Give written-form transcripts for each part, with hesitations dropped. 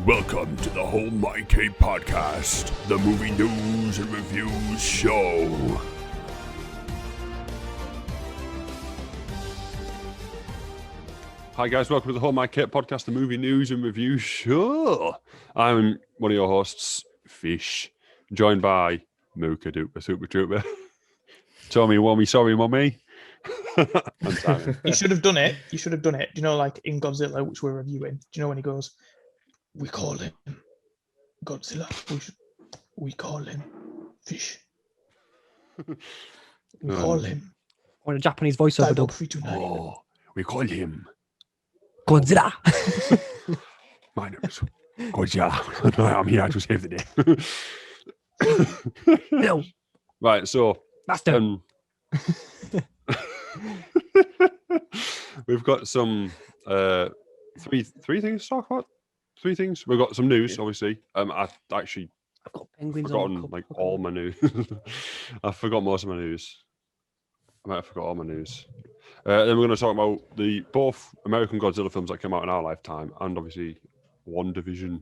Welcome to the Whole My Cape podcast, the movie news and reviews show. Hi guys, welcome to the Whole My Cape podcast, the movie news and reviews show. I'm one of your hosts, Fish, joined by Mooka Dooper Super Trooper. Tommy Wommy, sorry mommy. And Simon. You should have done it. Do you know, like in Godzilla, which we're reviewing, do you know when he goes, we call him Godzilla, we call him Fish. We call him... Or a Japanese voiceover dub. Oh, we call him Godzilla. My name is Godzilla. I'm here to save the day. No. Right, so... Master. We've got some three things to talk about. Three things. We've got some news, obviously. I've got penguins forgotten on like all my news. I forgot most of my news. I might have forgot all my news. Then we're going to talk about the both American Godzilla films that came out in our lifetime, and obviously Wandavision,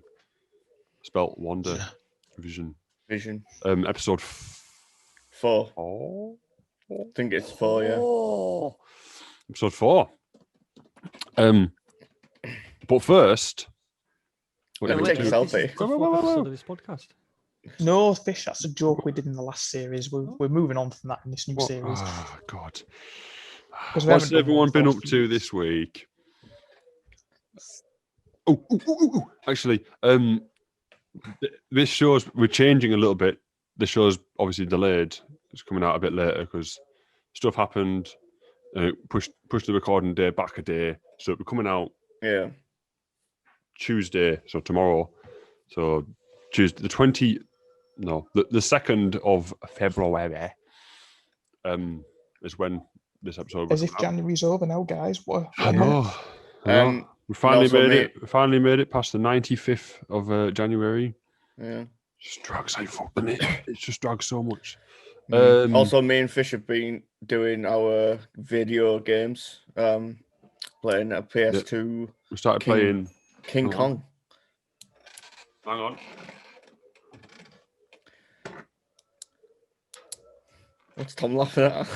spelt Wandavision. Vision. Episode 4. Oh, I think it's 4, yeah. Oh, episode 4. But first, Let me take a selfie. Episode of this podcast. No, Fish, that's a joke we did in the last series. We're moving on from that in this new series. Oh, God. 'Cause we What's haven't done everyone one been for up to this week? Oh, actually, this show's, we're changing a little bit. The show's obviously delayed. It's coming out a bit later because stuff happened. Pushed the recording day back a day. So it'll be coming out Yeah. Tuesday, so tomorrow. So Tuesday, the 2nd of February is when this episode As will if come out. January's over now, guys. What? I know. We finally also made it past the 95th of January. Yeah. Just drags like fuck, doesn't it? It just drags so much. Also, me and Fish have been doing our video games, playing a PS2 we started playing King Kong. Hang on. What's Tom laughing at?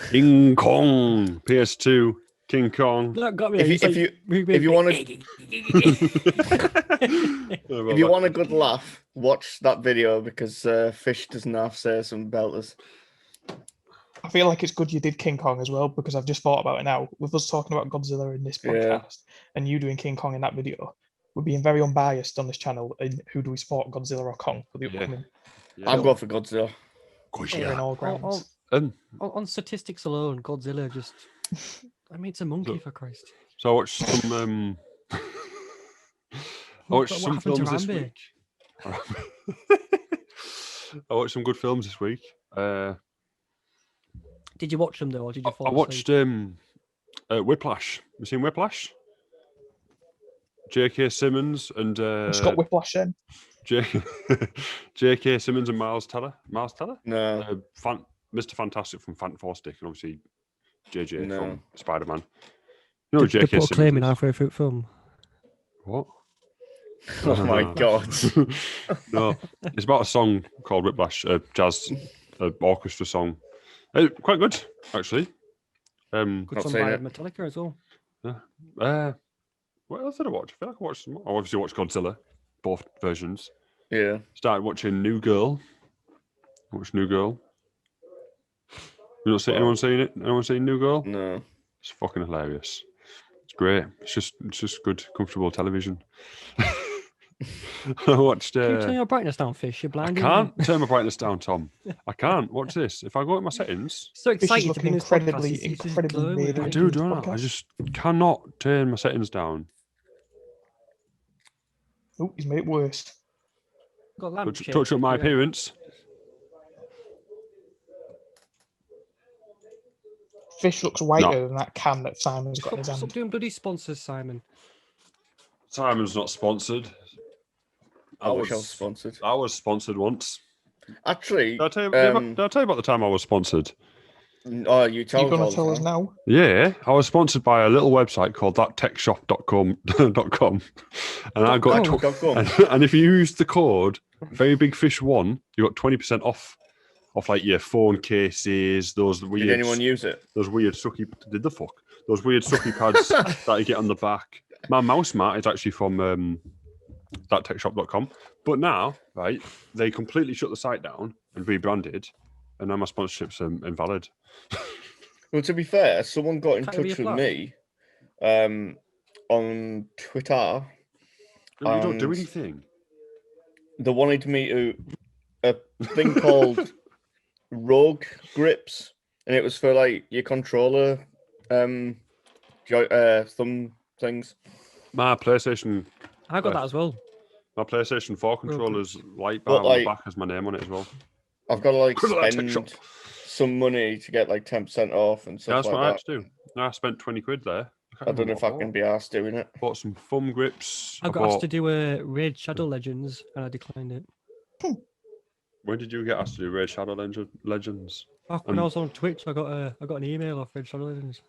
King Kong. PS2 King Kong. That got me. If you want to, if you want a good laugh, watch that video because Fish doesn't have to say some belters. I feel like it's good you did King Kong as well, because I've just thought about it now. With us talking about Godzilla in this podcast and you doing King Kong in that video, we're being very unbiased on this channel. And who do we support, Godzilla or Kong, for the upcoming? Yeah. I'm going for Godzilla. In all grounds. On statistics alone, Godzilla just... I mean, it's a monkey, for Christ. So I watched some films this Rambo? week. I watched some good films this week. Did you watch them, though, or did you fall I watched Whiplash. You seen Whiplash? J.K. Simmons and Scott Whiplash then. J.K. Simmons and Miles Teller. Miles Teller? No. Mr. Fantastic from Fantastic, and obviously JJ No. from Spider-Man. You know Did J.K. put a claim in Simmons is? halfway through the film? What? Oh my God. No, it's about a song called Whiplash, a jazz orchestra song. Quite good, actually. Good Not song seen by it. Metallica as well. What else did I watch? I feel like I watched some. I obviously watched Godzilla, both versions. Yeah. Started watching New Girl. I watched New Girl. You not seen anyone seen it? Anyone seen New Girl? No. It's fucking hilarious. It's great. It's just good, comfortable television. I watched. Can you turn your brightness down, Fish? You're I blind. can't turn my brightness down, Tom. I can't. Watch this. If I go in my settings, So Fish is excited to be looking in this podcast. incredibly He's just radiant. glowing. I do, don't I? I just cannot turn my settings down. Oh, he's made it worse. Got lamp shade. Touch up my Yeah. appearance. Fish looks whiter than that can that Simon's got in his Stop hand. doing bloody sponsors, Simon. Simon's not sponsored. I wish I was sponsored. I was sponsored once. Actually, Did I tell you about the time I was sponsored? Oh, you tell You're us going all to tell the us time. now? Yeah, I was sponsored by a little website called thattechshop.com, and I got .com. and if you use the code Very Big Fish 1, you got 20% off like your phone cases, those weird. Did anyone use it? Those weird sucky. Did the fuck? Those weird sucky pads that you get on the back. My mouse mat is actually from thattechshop.com, but now, right, they completely shut the site down and rebranded, and now my sponsorship's invalid. Well, to be fair, someone got in Can't touch with reapply? me on Twitter. You don't do And anything. they wanted me to a thing called Rogue Grips, and it was for like your controller thumb things. My PlayStation I got that as well. My PlayStation 4 controller's light But, bar on the like, back has my name on it as well. I've got to like Go to that tech shop. spend some money to get like 10% off and Yeah, stuff that's what I like had to do. I spent 20 quid there. that. I don't know if I can be asked doing it. Bought some thumb grips. I got asked to do a Raid Shadow Legends, and I declined it. When did you get asked to do Raid Shadow Legends? Back when I was on Twitch, I got an email off Raid Shadow Legends.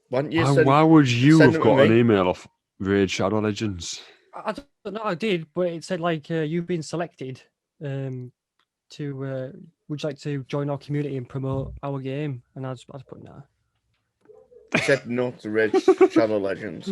Why didn't you Why would you send have it to got an me? email off Raid Shadow Legends? I don't know, I did, but it said like you've been selected to would you like to join our community and promote our game? And I just put nah. He said no to Red Shadow Legends.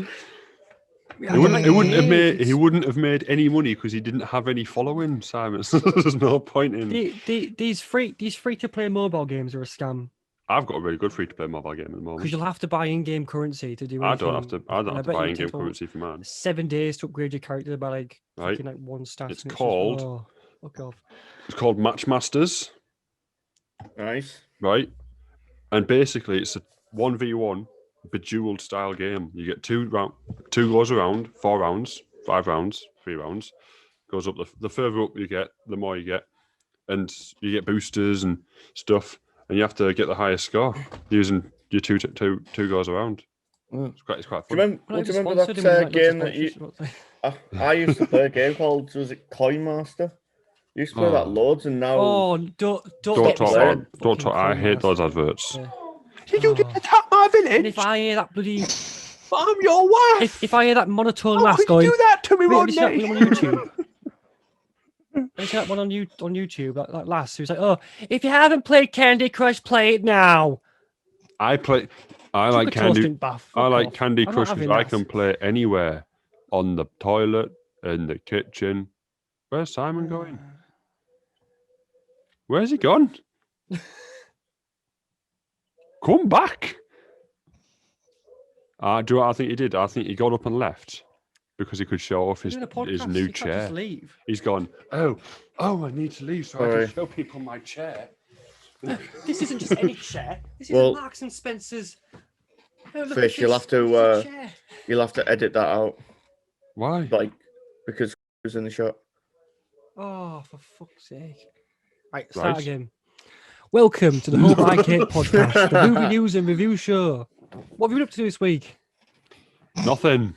He wouldn't have made any money because he didn't have any following, Simon. There's no point in. These free to play mobile games are a scam. I've got a really good free to play mobile game at the moment. Because you'll have to buy in-game currency to do anything. I don't have to buy in-game take currency for mine. 7 days to upgrade your character by like Right. fucking like one stat. It's and called- Just, oh, fuck off. It's called Matchmasters, Nice. right? And basically, it's a 1v1 bejeweled style game. You get two goes around, 4 rounds, 5 rounds, 3 rounds. Goes up the further up you get, the more you get, and you get boosters and stuff. And you have to get the highest score using your two goes around. It's quite Do fun. you When I remember just sponsored that him, game that you? I used to play a game called, was it Coin Master? You used to play that loads, and now Oh, don't Don't get talk me about. started. Don't talk. I Fucking hate those Coin adverts. Master. Did you Oh. attack my And village? if I hear that bloody, I'm your wife. if I hear that monotone How lass could going, you do that to me, wait, have you seen that Rodney? one on YouTube? Have you seen that one on YouTube? That lass who's like, oh, if you haven't played Candy Crush, play it now. I like Took a Candy. toasting bath. I Fuck like off. Candy I'm not Crush because having I that. can play anywhere, on the toilet, in the kitchen. Where's Simon going? Where's he gone? Come back. Do you know what I think he did? I think he got up and left because he could show off We're his doing a podcast. new You can't chair. just leave. He's gone, oh, I need to leave so I Sorry. can show people my chair. This isn't just any chair. This is Well, Marks and Spencer's. Oh, look at Fish, you'll this. have to, This is a chair. you'll have to edit that out, Why? like because it was in the shot. Oh, for fuck's sake. Right, start Right. again. Welcome to the Hope I Kate podcast, the movie news and review show. What have you been up to this week? Nothing.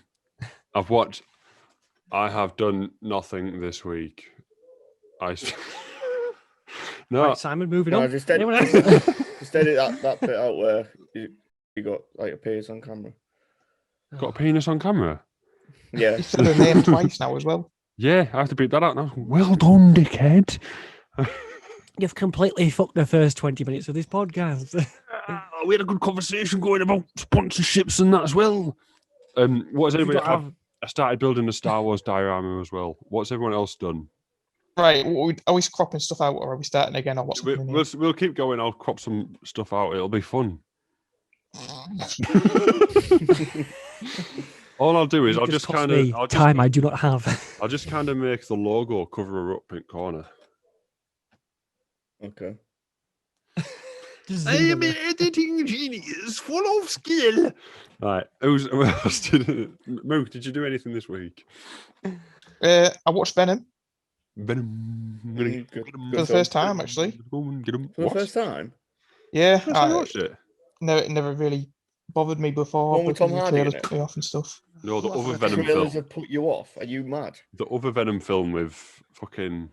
I have done nothing this week. No, Right, Simon, moving No, on. just edit, Anyone else? just edit that bit out where you got like appears on camera. got a penis on camera. Yeah. You said her name twice now as well. Yeah, I have to beat that out now. Well done, dickhead. You've completely fucked the first 20 minutes of this podcast. We had a good conversation going about sponsorships and that as well. What has You anybody? don't have- I started building the Star Wars diorama as well. What's everyone else done? Right, are we cropping stuff out or are we starting again or what's happening here? We'll keep going. I'll crop some stuff out. It'll be fun. All I'll do is It I'll just cost kind me of time I do not have. I'll just kind of make the logo cover her up in corner. Okay. I am an editing genius, full of skill. Right, who else did? Mo, did you do anything this week? I watched Venom Venom. Good for the film. first time, actually. For the What? first time. Yeah, First time you watched it? no, it never really bothered me before One with because Tom the Hardy in trailers it? put me off and stuff. No, the other The Venom trailers film. have put you off. Are you mad? The other Venom film with fucking,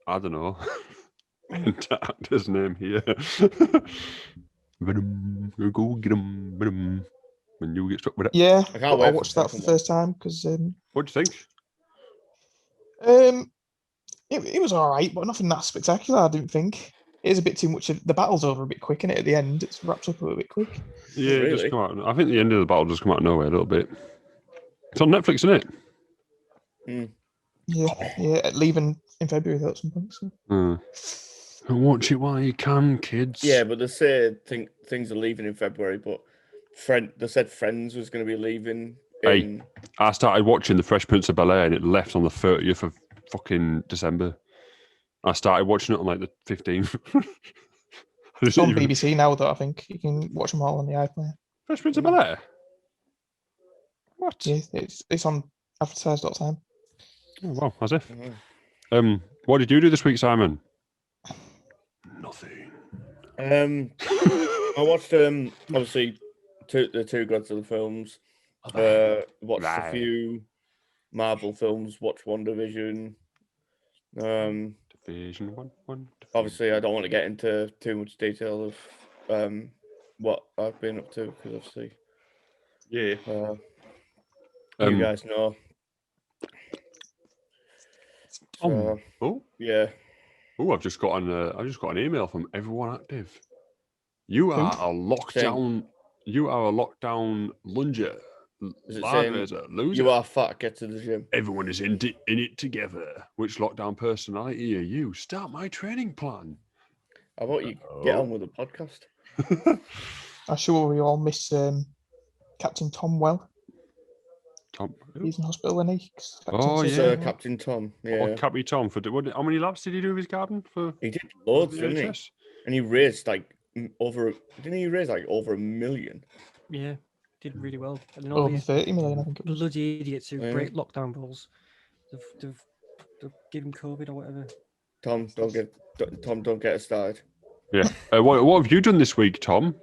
I don't know, the actor's name here. Venom, go get him, Venom. When you get struck with it. Yeah, I can't but wait I for watched the that for the second one. first time because What do you think? it was all right, but nothing that spectacular. I didn't think. It is a bit too much. The battle's over a bit quick, and at the end, it's wrapped up a bit quick. Yeah, it just Really? come out. I think the end of the battle just come out of nowhere a little bit. It's on Netflix, isn't it? Yeah, leaving in February though at some point. So. Watch it while you can, kids. Yeah, but they say things are leaving in February, but they said Friends was going to be leaving Hey. in... I started watching The Fresh Prince of Bel-Air and it left on the 30th of fucking December. I started watching it on like the 15th. It's on BBC now, though. I think you can watch them all on the iPlayer. Fresh Prince of Bel-Air? What? Yeah, it's on advertise.time. Oh, wow, has it? What did you do this week, Simon? Nothing. I watched obviously the two Godzilla films. Watched a few Marvel films. Watched WandaVision. Division 1. Obviously, I don't want to get into too much detail of what I've been up to because obviously, Yeah. you guys know. So, yeah. Oh, I've just got an email from everyone active. You are a lockdown. You are a lockdown lunger. Is it saying Loser. you are fat? Get to the gym. Everyone is in it together. Which lockdown personality are you? Start my training plan. How about you get on with the podcast? I'm sure we all miss Captain Tom well. Tom. He's in hospital, isn't he? Oh, yeah. Sir Captain Tom. Yeah. Oh, Cappy Tom. How many laps did he do with his garden? He did loads, the didn't he? NHS? And he raised over 1 million? Yeah, did really well. And then all Over these 30 million, I think it was. bloody idiots who break lockdown rules, they've given COVID or whatever. Tom, don't get us started. Yeah. What have you done this week, Tom?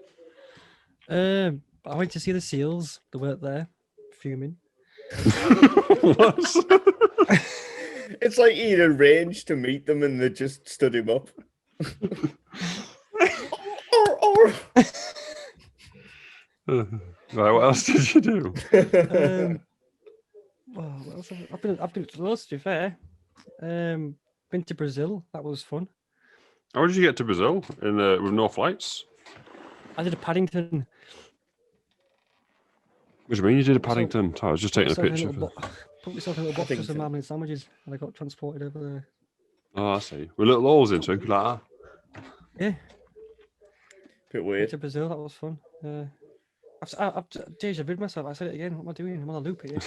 I went to see the seals. They weren't there, fuming. It's like he'd arranged to meet them and they just stood him up. Right, what else did you do? What else I've been to loads, to be fair. Been to Brazil. That was fun. How did you get to Brazil with no flights? I did a Paddington. What do you mean you did a Paddington? I was just taking a picture. Put myself in a little box with some marmalade sandwiches, and I got transported over there. Oh, I see. With little holes in, so you could like that. Yeah. Bit Went weird. to Brazil. That was fun. I've deja vu myself. I said it again. What am I doing? I'm on a loop here.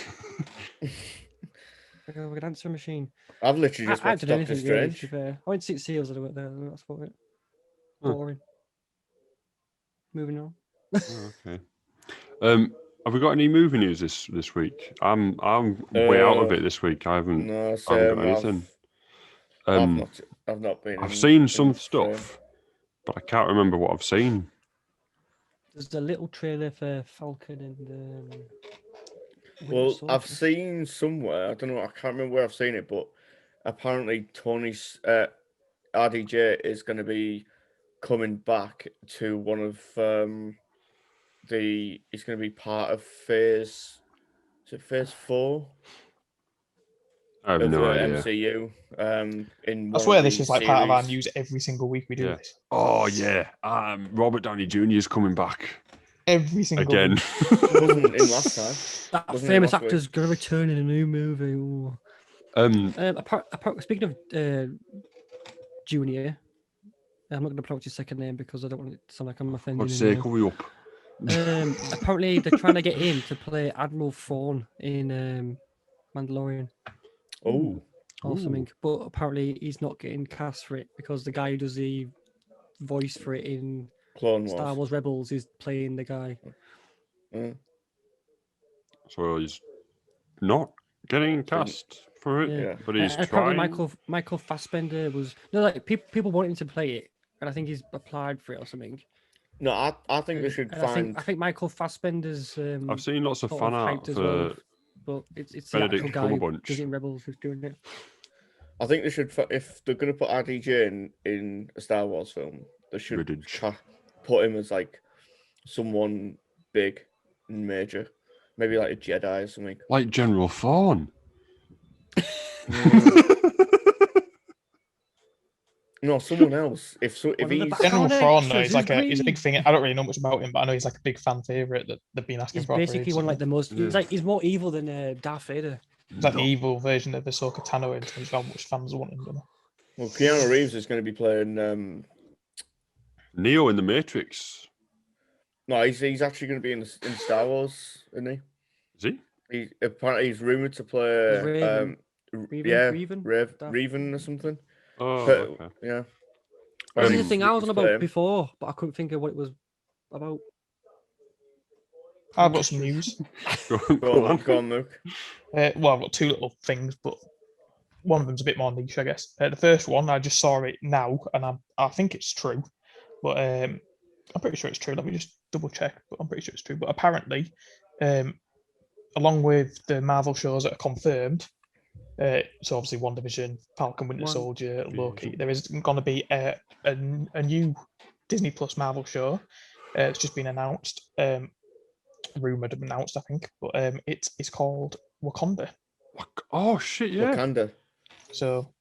Like an answer machine. I've literally just watched Doctor Really, Strange. to be fair. I went to see seals. I went there. That's about it. Boring. Moving on. Oh, okay. Have we got any movie news this week? I'm way out of it this week. I haven't got anything. I've not been. I've seen some stuff, but I can't remember what I've seen. There's a little trailer for Falcon and. Well, I've seen somewhere. I don't know. I can't remember where I've seen it, but apparently Tony's RDJ is going to be coming back to one of He's going to be part of Phase 4? I have no idea. MCU. I swear this is like part of our news every single week we do this. Oh yeah. Robert Downey Jr. is coming back. Every single again. week. Wasn't in last time. That famous actor's going to return in a new movie. Ooh. Speaking of Junior, I'm not going to pronounce his second name because I don't want it to sound like I'm offending him. Hurry up. Apparently, they're trying to get him to play Admiral Thrawn in Mandalorian. Oh. Or something. But apparently, he's not getting cast for it because the guy who does the voice for it in Clone Star Wars Rebels is playing the guy. So he's not getting cast for it, but he's trying. Michael Fassbender was people want him to play it, and I think he's applied for it or something. No, I think they should find. I think Michael Fassbender's. I've seen lots of fan art for. But it's Benedict the actual guy who Cumberbatch. does it in Rebels who's doing it. I think they should, if they're going to put RDJ in a Star Wars film, they should put him as like someone big and major, maybe like a Jedi or something, like General Thorne. No, someone else. If he's General Thrawn, though, he's a big thing. I don't really know much about him, but I know he's like a big fan favorite that they've been asking for. He's basically one of like the most. Yeah. He's more evil than Darth Vader. It's like the evil version of Ahsoka Tano in terms of how much fans want him. Well, Keanu Reeves is going to be playing Neo in the Matrix. No, he's actually going to be in Star Wars, isn't he? Is he? Apparently he's rumored to play Revan or something. Oh, but, okay. Yeah. This is the thing I was on about before, but I couldn't think of what it was about. I've got some news. Go on, Luke. Well, I've got two little things, but one of them's a bit more niche, I guess. The first one, I just saw it now, and I think it's true, but I'm pretty sure it's true. Let me just double check, but I'm pretty sure it's true. But apparently, along with the Marvel shows that are confirmed, so obviously WandaVision, Falcon, Winter Soldier, Loki, there is going to be a new Disney Plus Marvel show. It's just been announced, rumored and announced, I think, but it's called Wakanda. Oh shit! Yeah. Wakanda. So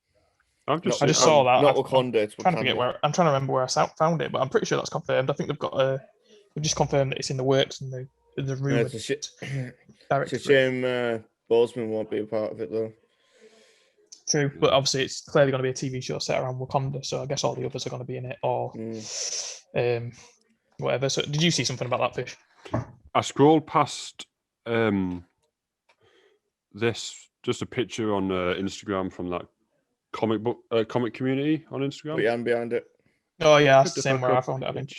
I just saw that. Not Wakanda. It's Wakanda. I'm trying to remember where I found it, but I'm pretty sure that's confirmed. I think they've just confirmed that it's in the works and the rumored. It's a shame Boseman won't be a part of it though. True, but obviously it's clearly going to be a TV show set around Wakanda, so I guess all the others are going to be in it or whatever. So, did you see something about that, Fish? I scrolled past this, just a picture on Instagram from that comic community on Instagram. Behind it. Oh yeah, that's the same where I found it. I think.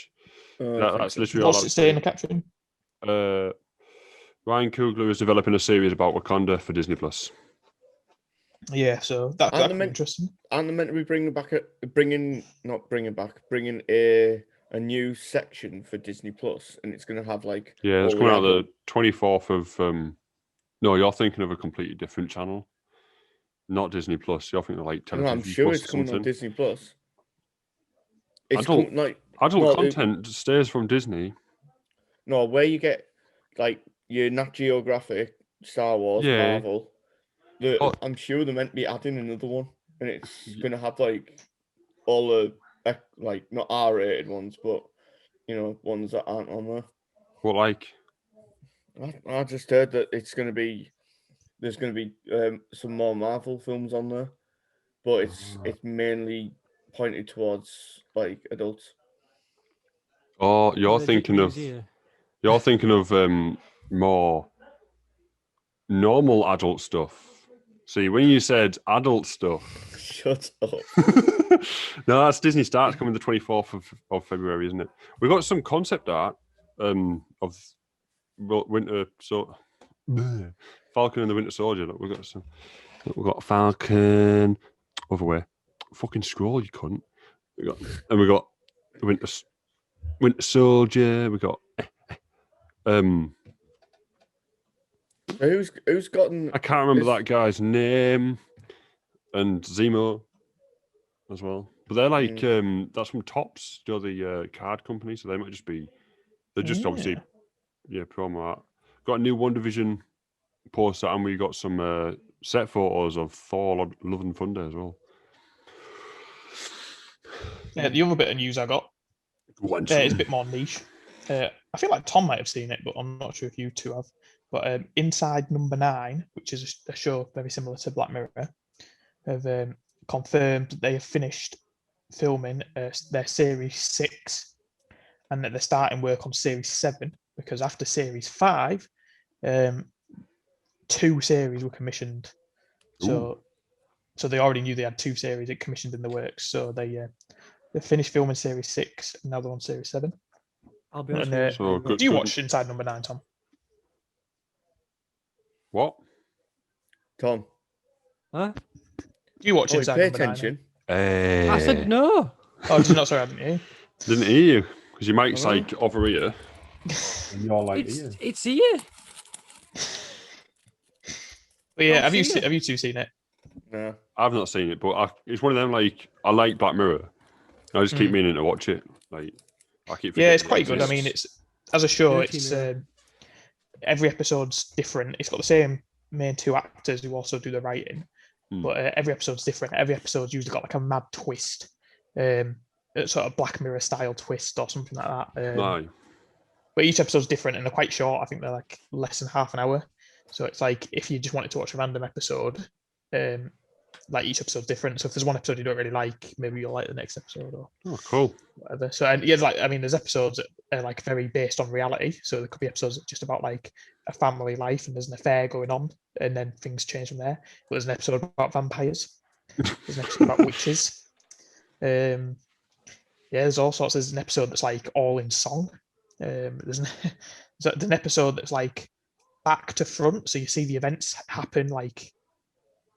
That's literally What's it say in the caption? Ryan Coogler is developing a series about Wakanda for Disney Plus. Yeah, so that's interesting. And they're meant to be bringing a new section for Disney Plus, and it's going to have like it's coming out the 24th of. No, you're thinking of a completely different channel, not Disney Plus. You're thinking of like television. No, I'm sure Plus it's coming on Disney Plus. Adult content stays from Disney. No, where you get like your Nat Geographic, Star Wars, Marvel. I'm sure they're meant to be adding another one, and it's going to have like all the like not R-rated ones, but ones that aren't on there. What like? I just heard that there's going to be some more Marvel films on there, but it's mainly pointed towards like adults. Oh, you're thinking of more normal adult stuff. See, when you said adult stuff, shut up. No, that's Disney Star. It's coming the 24th of February, isn't it? We've got some concept art of Falcon and the Winter Soldier. Look, we've got Falcon over where. Fucking scroll, you cunt. We got Winter Soldier. We got who's gotten? I can't remember that guy's name. And Zemo as well, but they're like that's from Topps, the card company. So they might just be. They're just obviously promo art. Got a new WandaVision poster, and we got some set photos of Thor: Love and Thunder as well. Yeah, the other bit of news I got is a bit more niche. I feel like Tom might have seen it, but I'm not sure if you two have. But Inside Number 9, which is a show very similar to Black Mirror, have confirmed that they have finished filming their Series 6 and that they're starting work on Series 7, because after Series 5, 2 series were commissioned. So they already knew they had 2 series commissioned in the works. So they finished filming Series 6 and now they're on Series 7. I'll be honest with you. Do you watch Inside Number 9, Tom? What? Tom? Huh? Do you watch Inside Number 9? Attention. I said no. Oh, did you not? Sorry, I didn't hear you. Didn't hear you because your mic's like over here. And you're like it's here. But yeah, have you two seen it? No, I've not seen it, but it's one of them. Like I like Black Mirror. I just keep meaning to watch it. Like it's quite good. I mean, it's as a show, it's every episode's different. It's got the same main two actors who also do the writing, but every episode's different. Every episode's usually got like a mad twist, sort of Black Mirror style twist or something like that. But each episode's different and they're quite short. I think they're like less than half an hour. So it's like if you just wanted to watch a random episode, like each episode's different. So if there's one episode you don't really like, maybe you'll like the next episode or cool. Whatever. So and yeah, like I mean, there's episodes that are like very based on reality. So there could be episodes just about like a family life and there's an affair going on, and then things change from there. But there's an episode about vampires. There's an episode about witches. There's all sorts. There's an episode that's like all in song. There's an episode that's like back to front, so you see the events happen like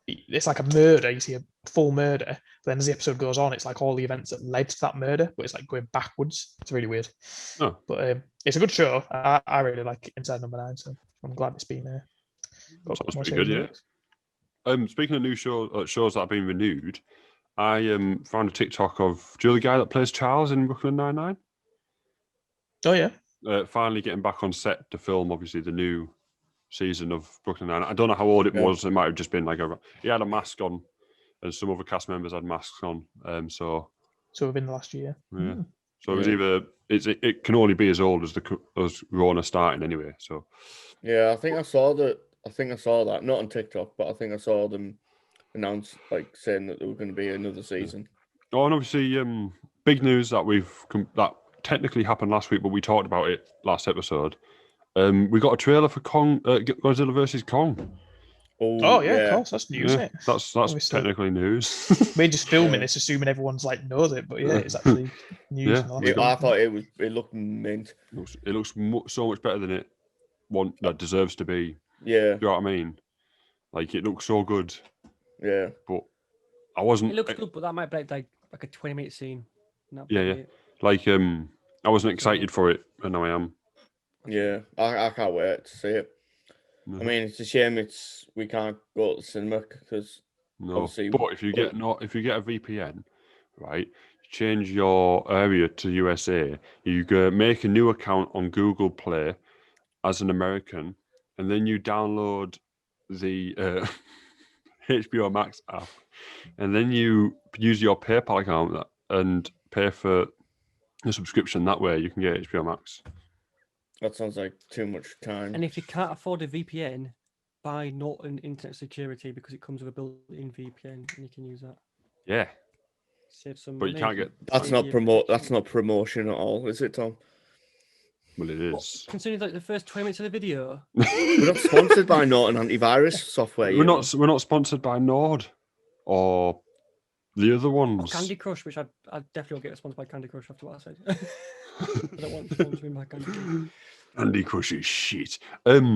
it's like a murder. You see a full murder, but then as the episode goes on, it's like all the events that led to that murder, but it's like going backwards. It's really weird. But it's a good show. I really like Inside Number 9, so I'm glad it's been there. Sounds pretty good, yeah. Speaking of new shows that have been renewed, I found a TikTok of the guy that plays Charles in Brooklyn Nine-Nine. Oh yeah. Finally getting back on set to film, obviously, the new season of Brooklyn Nine-Nine. I don't know how old it was. It might have just been like he had a mask on, and some other cast members had masks on. So within the last year. Yeah. So it was either it can only be as old as Rona starting anyway. So yeah, I think I saw that not on TikTok, but I think I saw them announce like saying that there were going to be another season. Oh, and obviously, big news that that technically happened last week, but we talked about it last episode. We got a trailer for Godzilla Vs Kong. Oh yeah, of course, that's news. Yeah, that's obviously technically news. We're just filming this, assuming everyone's like knows it, but it's actually news. I thought it looked mint. It looks so much better than that deserves to be. Yeah, you know what I mean? Like it looks so good. Yeah, but I wasn't. It looks good, but that might be like a 20-minute scene. Yeah. Like I wasn't excited for it, and now I am. Yeah, I can't wait to see it. I mean, it's a shame we can't go to the cinema because obviously. But if you get a VPN, right, change your area to USA, you go make a new account on Google Play as an American, and then you download the HBO Max app, and then you use your PayPal account and pay for a subscription. That way, you can get HBO Max. That sounds like too much time. And if you can't afford a VPN, buy Norton Internet Security because it comes with a built-in VPN and you can use that. Yeah. Save some money. You can't get. That's not promotion at all, is it, Tom? Well, it is. Considering like the first 20 minutes of the video. We're not sponsored by Norton antivirus software. We're not sponsored by Nord or the other ones. Or Candy Crush, which I definitely will get sponsored by Candy Crush after what I said. I don't want sponsoring by Candy Crush. Candy Crush is shit. Yeah,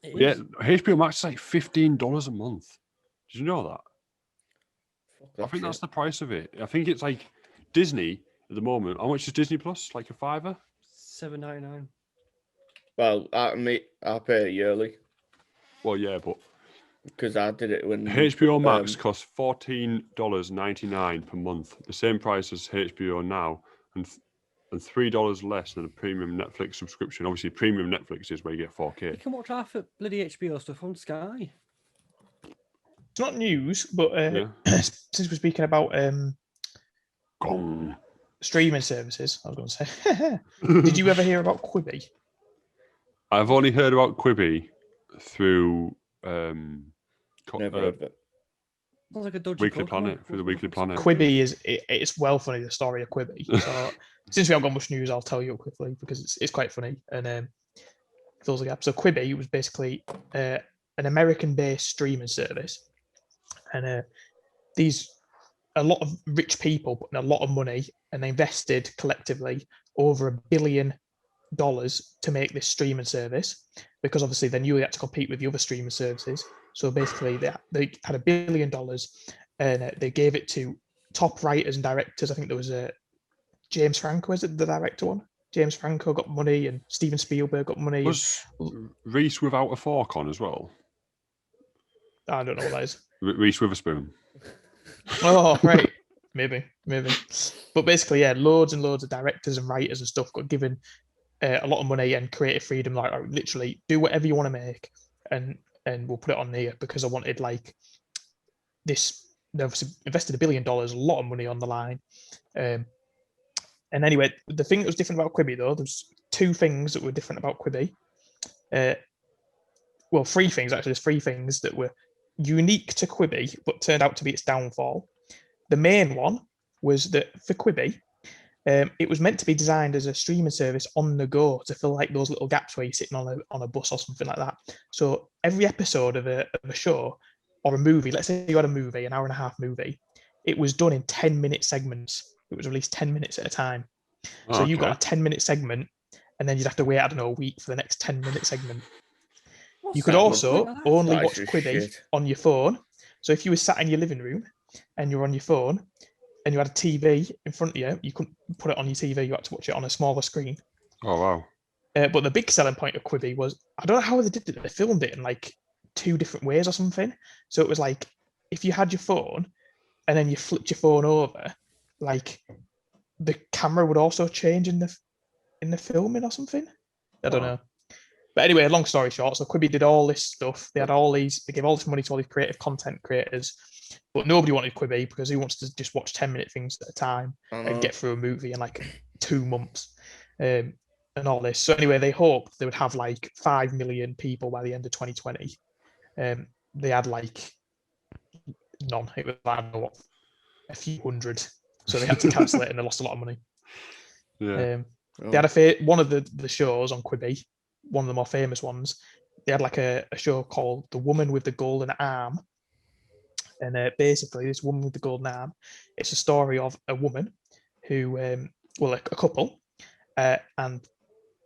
HBO Max is like $15 a month. Did you know that? I think that's the price of it. I think it's like Disney at the moment. How much is Disney Plus? Like a $5? $7.99. Well, I pay yearly. Well, yeah, but because I did it when HBO Max costs $14.99 per month, the same price as HBO Now, and $3 less than a premium Netflix subscription. Obviously, premium Netflix is where you get 4K. You can watch half of bloody HBO stuff on Sky. It's not news, but since we're speaking about streaming services, I was going to say, did you ever hear about Quibi? I've only heard about Quibi through Never heard of it. Sounds like a dodgy Weekly Planet, through the Weekly Planet. Quibi it's well funny, the story of Quibi. So since we haven't got much news, I'll tell you quickly because it's quite funny and fills the gap. So Quibi was basically an American-based streaming service, and a lot of rich people put in a lot of money, and they invested collectively over $1 billion to make this streaming service, because obviously they knew they had to compete with the other streaming services. So basically they had $1 billion, and they gave it to top writers and directors. I think there was James Franco, is it the director one? James Franco got money, and Steven Spielberg got money. Was Reese without a fork on as well? I don't know what that is. Reese Witherspoon. Oh, right. Maybe. But basically, yeah, loads and loads of directors and writers and stuff got given a lot of money and creative freedom. Like, literally, do whatever you want to make, and we'll put it on here because I wanted like this. They obviously invested $1 billion, a lot of money on the line. And anyway, the thing that was different about Quibi, though, there's 2 things that were different about Quibi. Well, 3 things actually. There's 3 things that were unique to Quibi, but turned out to be its downfall. The main one was that for Quibi, it was meant to be designed as a streaming service on the go to fill like those little gaps where you're sitting on a bus or something like that. So every episode of a show or a movie, let's say you had a movie, an hour and a half movie, it was done in 10-minute segments. It was released 10 minutes at a time. So you got a 10-minute segment, and then you'd have to wait, I don't know, a week for the next 10-minute segment. You could also only watch Quibi on your phone. So if you were sat in your living room and you're on your phone and you had a TV in front of you, you couldn't put it on your TV. You had to watch it on a smaller screen. Oh, wow. But the big selling point of Quibi was, I don't know how they did it. They filmed it in like 2 different ways or something. So it was like, if you had your phone and then you flipped your phone over, like the camera would also change in the filming or something. I don't know. But anyway, long story short, so Quibi did all this stuff. They gave all this money to all these creative content creators, but nobody wanted Quibi because who wants to just watch 10-minute things at a time and get through a movie in like 2 months and all this. So anyway, they hoped they would have like 5 million people by the end of 2020. They had like none. It was, I don't know what, a few hundred. So they had to cancel it and they lost a lot of money. Yeah. They had one of the shows on Quibi, one of the more famous ones. They had like a show called The Woman with the Golden Arm. And basically, this woman with the golden arm, it's a story of a woman who, a couple, and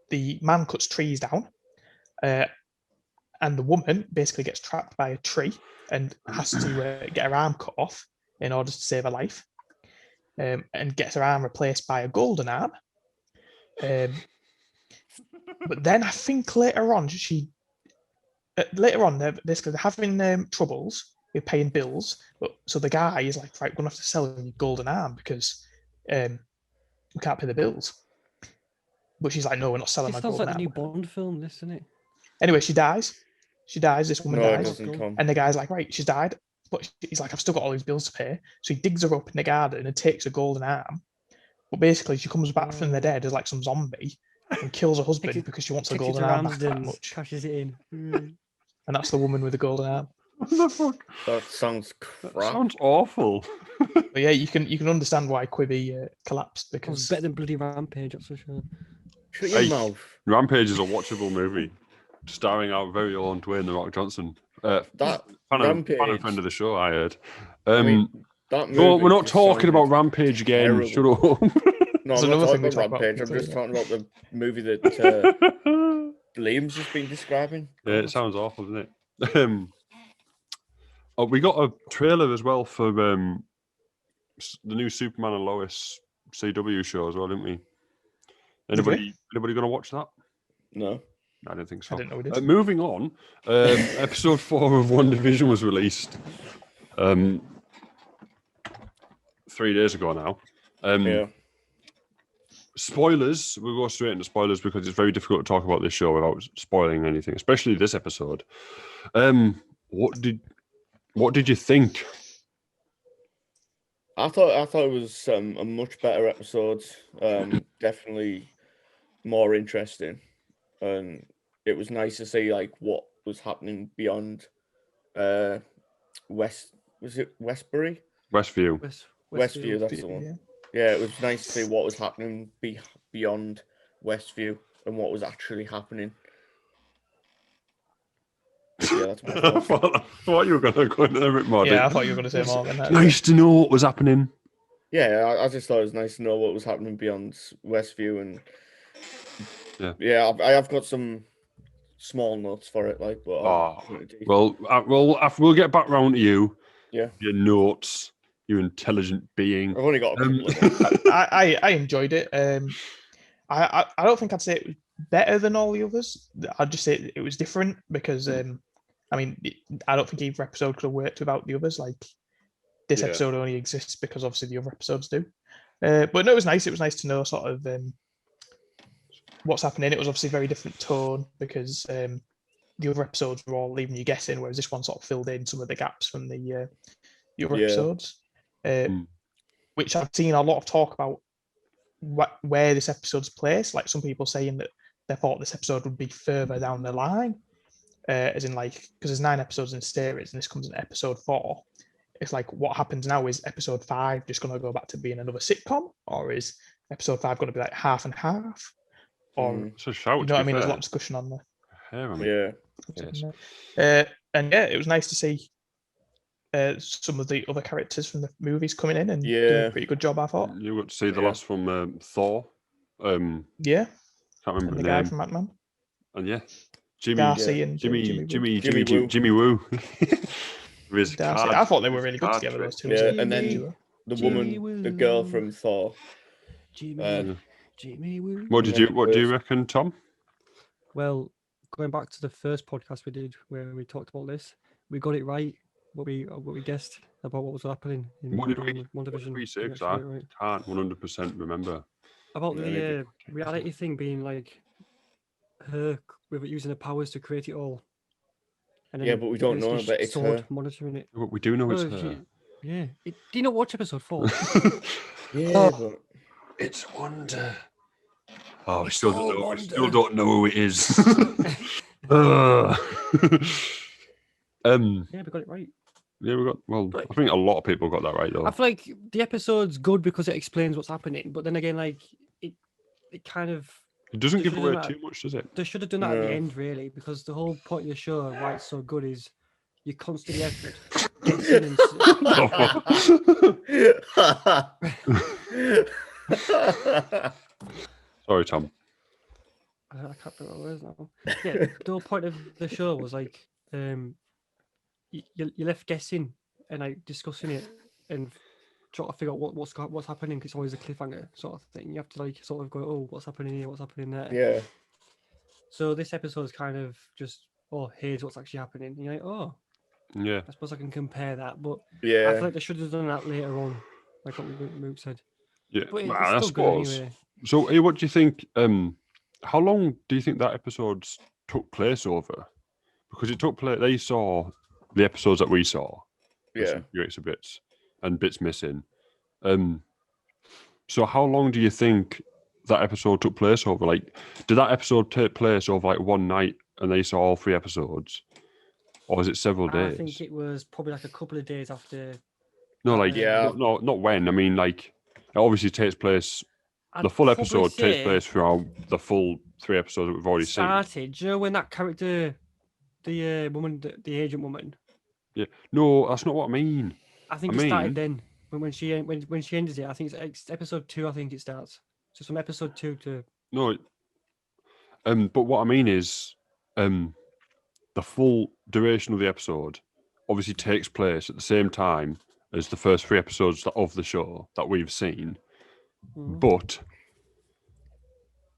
the man cuts trees down, and the woman basically gets trapped by a tree and has to get her arm cut off in order to save her life, and gets her arm replaced by a golden arm. But then I think later on, they're basically having troubles with paying bills. But so the guy is like, right, we're gonna have to sell him your golden arm because we can't pay the bills. But she's like, no, we're not selling my golden arm. It sounds like the new Bond film, this, isn't it? Anyway, she dies. This woman dies. And the guy's like, right, she's died. But he's like, I've still got all these bills to pay. So he digs her up in the garden and takes her golden arm. But basically, she comes back from the dead as like some zombie and kills her husband because she wants her golden arm back that much. Cashes it in. And that's the woman with the golden arm. What the fuck? That sounds crap. That sounds awful. But yeah, you can understand why Quibi collapsed because it's better than bloody Rampage, that's for sure. Shut your mouth. Rampage is a watchable movie, starring our very own Dwayne The Rock Johnson. Fan and friend of the show, I heard. We're not talking about Rampage again. Shut up. No, I'm not talking about Rampage. I'm just talking about the movie that Liam's just been describing. Yeah, it sounds awful, doesn't it? We got a trailer as well for the new Superman and Lois CW show as well, didn't we? Anybody going to watch that? No. I don't think so. I didn't know we did. Moving on, episode 4 of Wandavision was released 3 days ago now. Yeah. Spoilers. We'll go straight into spoilers because it's very difficult to talk about this show without spoiling anything, especially this episode. What did you think? I thought it was a much better episode. Definitely more interesting, and it was nice to see like what was happening beyond Westview. Westview, that's the one. Yeah, it was nice to see what was happening beyond Westview and what was actually happening. Yeah, that's my I thought you were going to go into a bit more. Yeah, I thought you were going to say more than that. Nice to know what was happening. Yeah, I just thought it was nice to know what was happening beyond Westview, and I have got some small notes for it, like. But we'll get back round to you. Yeah, your notes, you intelligent being. I've only got a couple of I enjoyed it. I don't think I'd say it was better than all the others. I'd just say it was different because I don't think either episode could have worked without the others. Like this episode only exists because obviously the other episodes do. But no, it was nice. It was nice to know sort of what's happening. It was obviously a very different tone because the other episodes were all leaving you guessing, whereas this one sort of filled in some of the gaps from the other episodes, which I've seen a lot of talk about where this episode's placed. Like some people saying that they thought this episode would be further down the line, as in like, because there's 9 episodes in the series and this comes in episode 4. It's like, what happens now? Is episode 5 just going to go back to being another sitcom, or is episode 5 going to be like half and half? Or it's a shout, you know what I mean? There's a lot of discussion on there. Yes. And yeah, it was nice to see some of the other characters from the movies coming in and doing a pretty good job, I thought. You got to see the last from Thor. Yeah. Can't remember the the guy name. from Ant-Man. And Darcy and Jimmy Woo. Darcy. I thought they were really good together, those two. Yeah, and then the woman, the girl from Thor. Jimmy Woo. What do you reckon, Tom? Well, going back to the first podcast we did where we talked about this, we got it right. What we guessed about what was happening in Wandavision. What did we say? Because I can't 100% remember. About the reality thing being like her with using her powers to create it all. And but we don't know that it's her. Monitoring it. But we do know it's her. Yeah. Do you not watch episode 4? But it's Wanda. Oh, we still don't know. We still don't know who it is. Yeah, we got it right. Yeah, we got. Well, I think a lot of people got that right though. I feel like the episode's good because it explains what's happening, but then again, like it kind of. It doesn't give away too much, does it? They should have done that at the end, really, because the whole point of the show, why it's so good, is you constantly effort. Sorry, Tom. I can't remember what it was now. Yeah, the whole point of the show was like, you're left guessing and like discussing it and trying to figure out what's happening. Because it's always a cliffhanger sort of thing. You have to like sort of go, oh, what's happening here? What's happening there? Yeah. So this episode is kind of just, oh, here's what's actually happening. And you're like, oh, yeah. I suppose I can compare that, but I feel like they should have done that later on, like what Moot said. Yeah, but it's I still suppose. good anyway. So, what do you think? How long do you think that episode took place over? Because it took place. They saw the episodes that we saw. Yeah. Few extra bits and bits missing. So how long do you think that episode took place over? Like, did that episode take place over like one night and they saw all 3 episodes? Or was it several days? I think it was probably like a couple of days after. No, like, no, not when. I mean, like, it obviously takes place. The full episode takes place throughout the full 3 episodes that we've already seen. Do you know when that character, the woman, the agent woman? Yeah. No, that's not what I mean. I think it started then. When she ends it, I think it's episode 2. I think it starts. So from episode 2 to. No. But what I mean is, the full duration of the episode obviously takes place at the same time as the first 3 episodes of the show that we've seen. But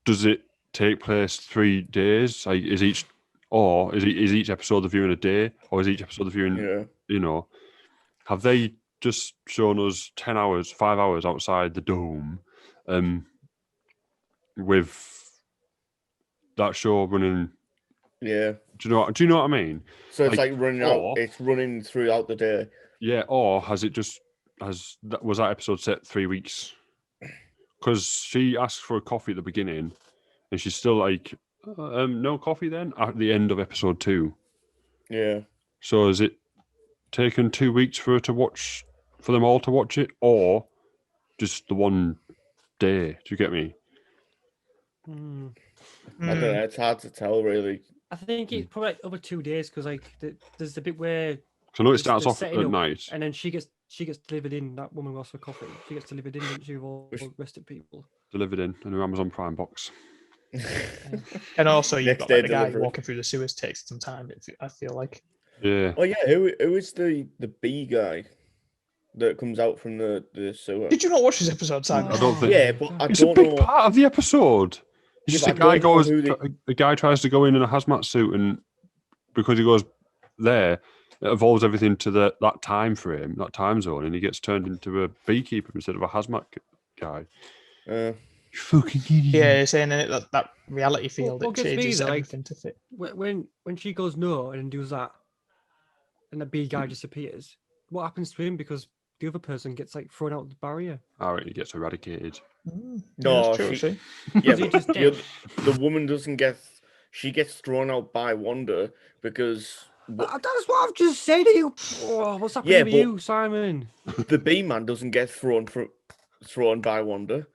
does it take place 3 days? Like, is each episode the viewing a day, or is each episode the viewing? You know, have they just shown us 10 hours, 5 hours outside the dome, with that show running? Yeah. Do you know what I mean? So it's like running out. It's running throughout the day. Yeah. Or was that episode set 3 weeks? Because she asked for a coffee at the beginning, and she's still like, no coffee then at the end of episode 2. Yeah. So is it taken 2 weeks for them all to watch it, or just the one day? Do you get me? I don't know. It's hard to tell, really. I think it's probably like over 2 days because like there's the bit where. So I know it starts off at night, and then she gets delivered in. That woman asked for coffee. She gets delivered in, doesn't she, with all the rest of people. Delivered in her Amazon Prime box. And also, you've got like, the guy walking through the sewers takes some time. I feel like. Yeah. Oh yeah, who is the bee guy that comes out from the sewer? Did you not watch this episode, Simon? I don't think. Yeah, but it's a big part of the episode. It's just the guy tries to go in a hazmat suit, and because he goes there, it evolves everything to that time frame, that time zone, and he gets turned into a beekeeper instead of a hazmat guy. You fucking idiot. Yeah, saying that reality field it changes everything to fit. When she goes no and does that, and the bee guy disappears, what happens to him? Because the other person gets like thrown out the barrier. All right, he gets eradicated. No, true, the woman doesn't get. She gets thrown out by Wanda because. That's what I've just said to you. Oh, what's happening with you, Simon? The bee man doesn't get thrown by Wanda,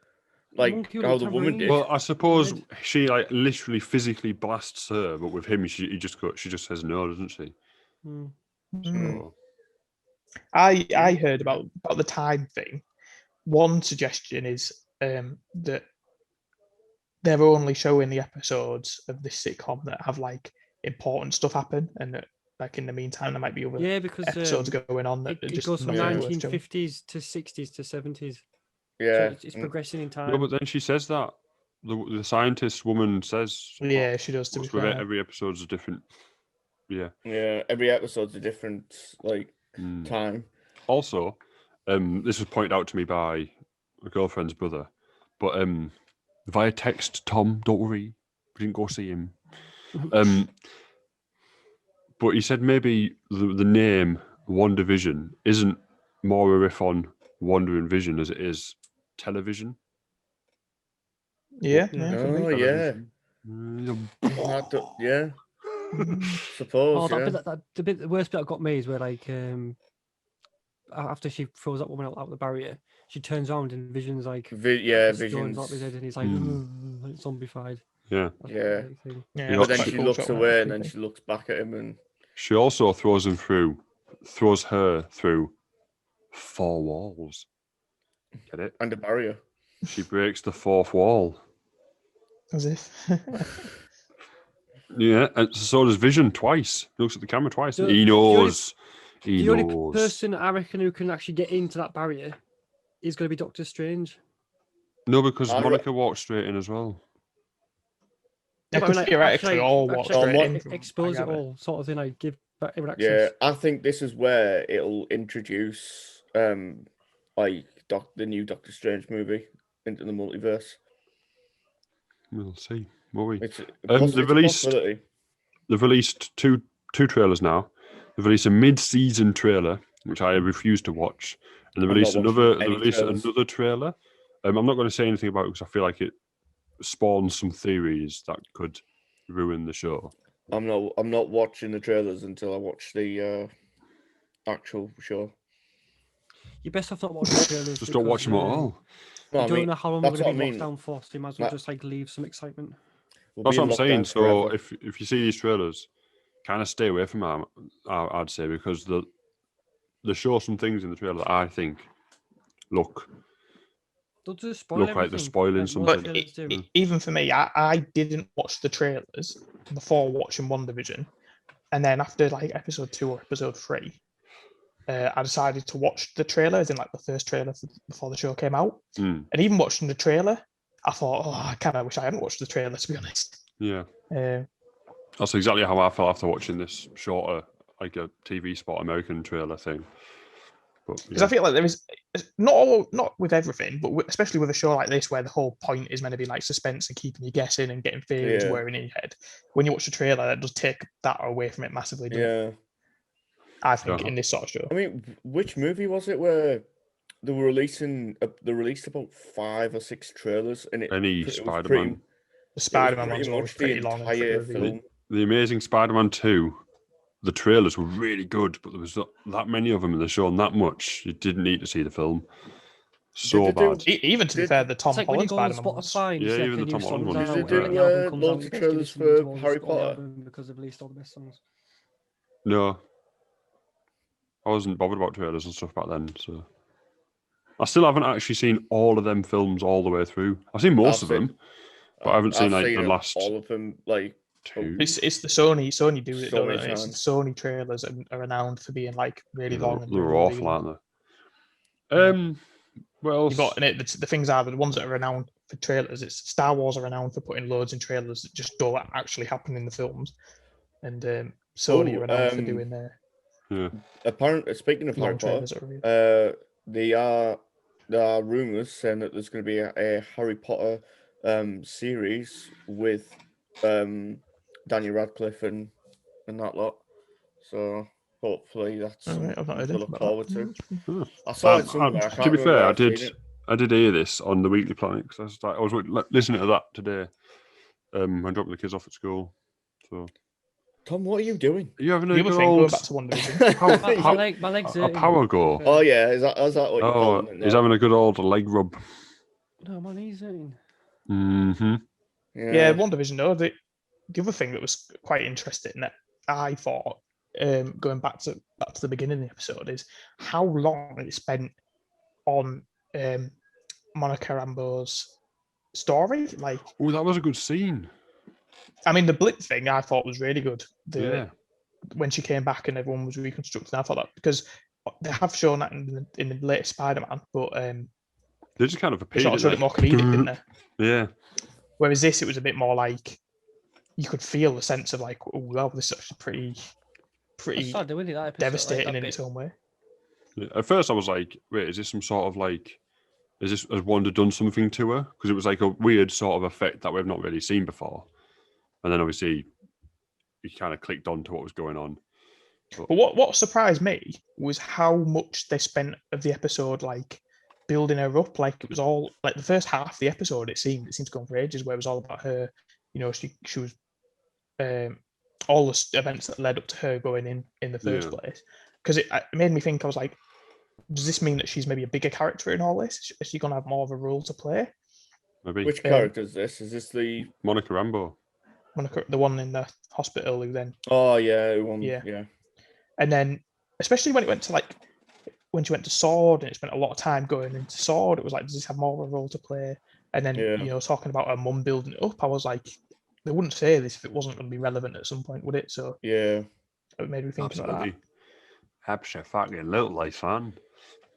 like how the woman did. Well, I suppose she like literally physically blasts her, but with him, she just says no, doesn't she? So... I heard about the time thing. One suggestion is that they're only showing the episodes of this sitcom that have like important stuff happen, and that like in the meantime there might be other episodes going on that it just goes from 1950s to 60s to 70s. Yeah, so it's progressing in time. No, but then she says that the scientist woman says. Yeah, she does. To be fair, every episode's a different. Yeah. Yeah, every episode's a different time. Also, this was pointed out to me by a girlfriend's brother, but via text, Tom, don't worry, we didn't go see him. But he said maybe the name Wandavision isn't more a riff on Wanda and Vision as it is television. Yeah. Oh, yeah. Yeah. Suppose. The worst bit that got me is where like after she throws that woman out the barrier, she turns around and Vision's like Vision's up his head and he's like zombified. Yeah. But then she looks away and then she looks back at him and she also throws her through 4 walls. Get it? And a barrier. She breaks the 4th wall. As if. Yeah, and so does Vision twice. He looks at the camera twice. He knows. The only person I reckon who can actually get into that barrier is going to be Doctor Strange. No, because Monica walked straight in as well. Yeah, but like, theoretically all walk straight in. Expose it all, sort of thing. Like give everyone access. Yeah, I think this is where it'll introduce like the new Doctor Strange movie into the multiverse. We'll see. Will we? They've released two trailers now. They've released a mid-season trailer, which I refuse to watch, and they released another trailer. I'm not going to say anything about it because I feel like it spawns some theories that could ruin the show. I'm not watching the trailers until I watch the actual show. You best have not watched the trailers. Just don't watch them at all. You don't know how long we're going to be locked down for, so you might as well just like leave some excitement. That's what I'm saying. So if you see these trailers, kind of stay away from them, I'd say, because they show some things in the trailer that I think look like they're spoiling something. But even for me, I didn't watch the trailers before watching WandaVision, and then after like episode 2 or episode 3, I decided to watch the trailers in like the first trailer before the show came out. And even watching the trailer, I thought, I kind of wish I hadn't watched the trailer, to be honest. Yeah. That's exactly how I felt after watching this shorter, like a TV spot American trailer thing. Because I feel like there is not with everything, but especially with a show like this, where the whole point is meant to be like suspense and keeping you guessing and getting theories whirring in your head. When you watch the trailer, that does take that away from it massively. Yeah. I think in this sort of show. I mean, which movie was it where they were releasing? They released about 5 or 6 trailers, and Spider-Man. The Spider-Man one's always pretty long. Film. The Amazing Spider-Man 2. The trailers were really good, but there was not that many of them in the show, and that much you didn't need to see the film. So bad. Even to be fair, the Tom Holland Spider-Man one. Yeah, even the Tom Holland one. Did they do loads of trailers for Harry Potter? Because they've released all the best songs. No. I wasn't bothered about trailers and stuff back then, so I still haven't actually seen all of them films all the way through. I've seen most of them, but I haven't seen like the last all of them. Like 2. It's the Sony do it. It's the Sony trailers are renowned for being like really long. And they're awful, aren't they? Well, the things are the ones that are renowned for trailers. It's Star Wars are renowned for putting loads in trailers that just don't actually happen in the films, and Sony are renowned for doing Yeah. Apparently, speaking of Harry Potter, there are rumors saying that there's going to be a Harry Potter series with Daniel Radcliffe and that lot. So hopefully that's something to look forward to. I saw it somewhere. To be fair, I did hear this on the Weekly Planet because I was listening to that today. I'm dropping the kids off at school. So, Tom, what are you doing? Are you having a good old... going back to Wandavision. my legs a power go. Oh yeah, is that what you call it? He's having a good old leg rub. No, my knees hurting. Mm-hmm. Yeah, Wandavision. No, the other thing that was quite interesting that I thought, going back to the beginning of the episode, is how long it spent on Monica Rambeau's story. Like, oh, that was a good scene. I mean, the blip thing I thought was really good. Yeah. When she came back and everyone was reconstructing, I thought that because they have shown that in the latest Spider-Man, but they just kind of appeared. Sort of showed it more comedic, didn't they? Yeah. Whereas this, it was a bit more like you could feel the sense of like, oh, well, this is actually pretty devastating in its own way. Yeah. At first, I was like, wait, is this some sort of like, has Wanda done something to her? Because it was like a weird sort of effect that we've not really seen before. And then obviously, he kind of clicked on to what was going on. But what surprised me was how much they spent of the episode like building her up. Like it was all like the first half of the episode. It seemed to go on for ages, where it was all about her. You know, she was all the events that led up to her going in the first place. Because it made me think. I was like, does this mean that she's maybe a bigger character in all this? Is she going to have more of a role to play? Maybe. Which character is this? Is this the Monica Rambeau? Monica, the one in the hospital who then. Oh yeah, yeah. And then, especially when it went to when she went to Sword and it spent a lot of time going into Sword, it was like, does this have more of a role to play? And then, talking about her mum building it up, I was like, they wouldn't say this if it wasn't going to be relevant at some point, would it? So yeah, it made me think about that. Absolutely fun.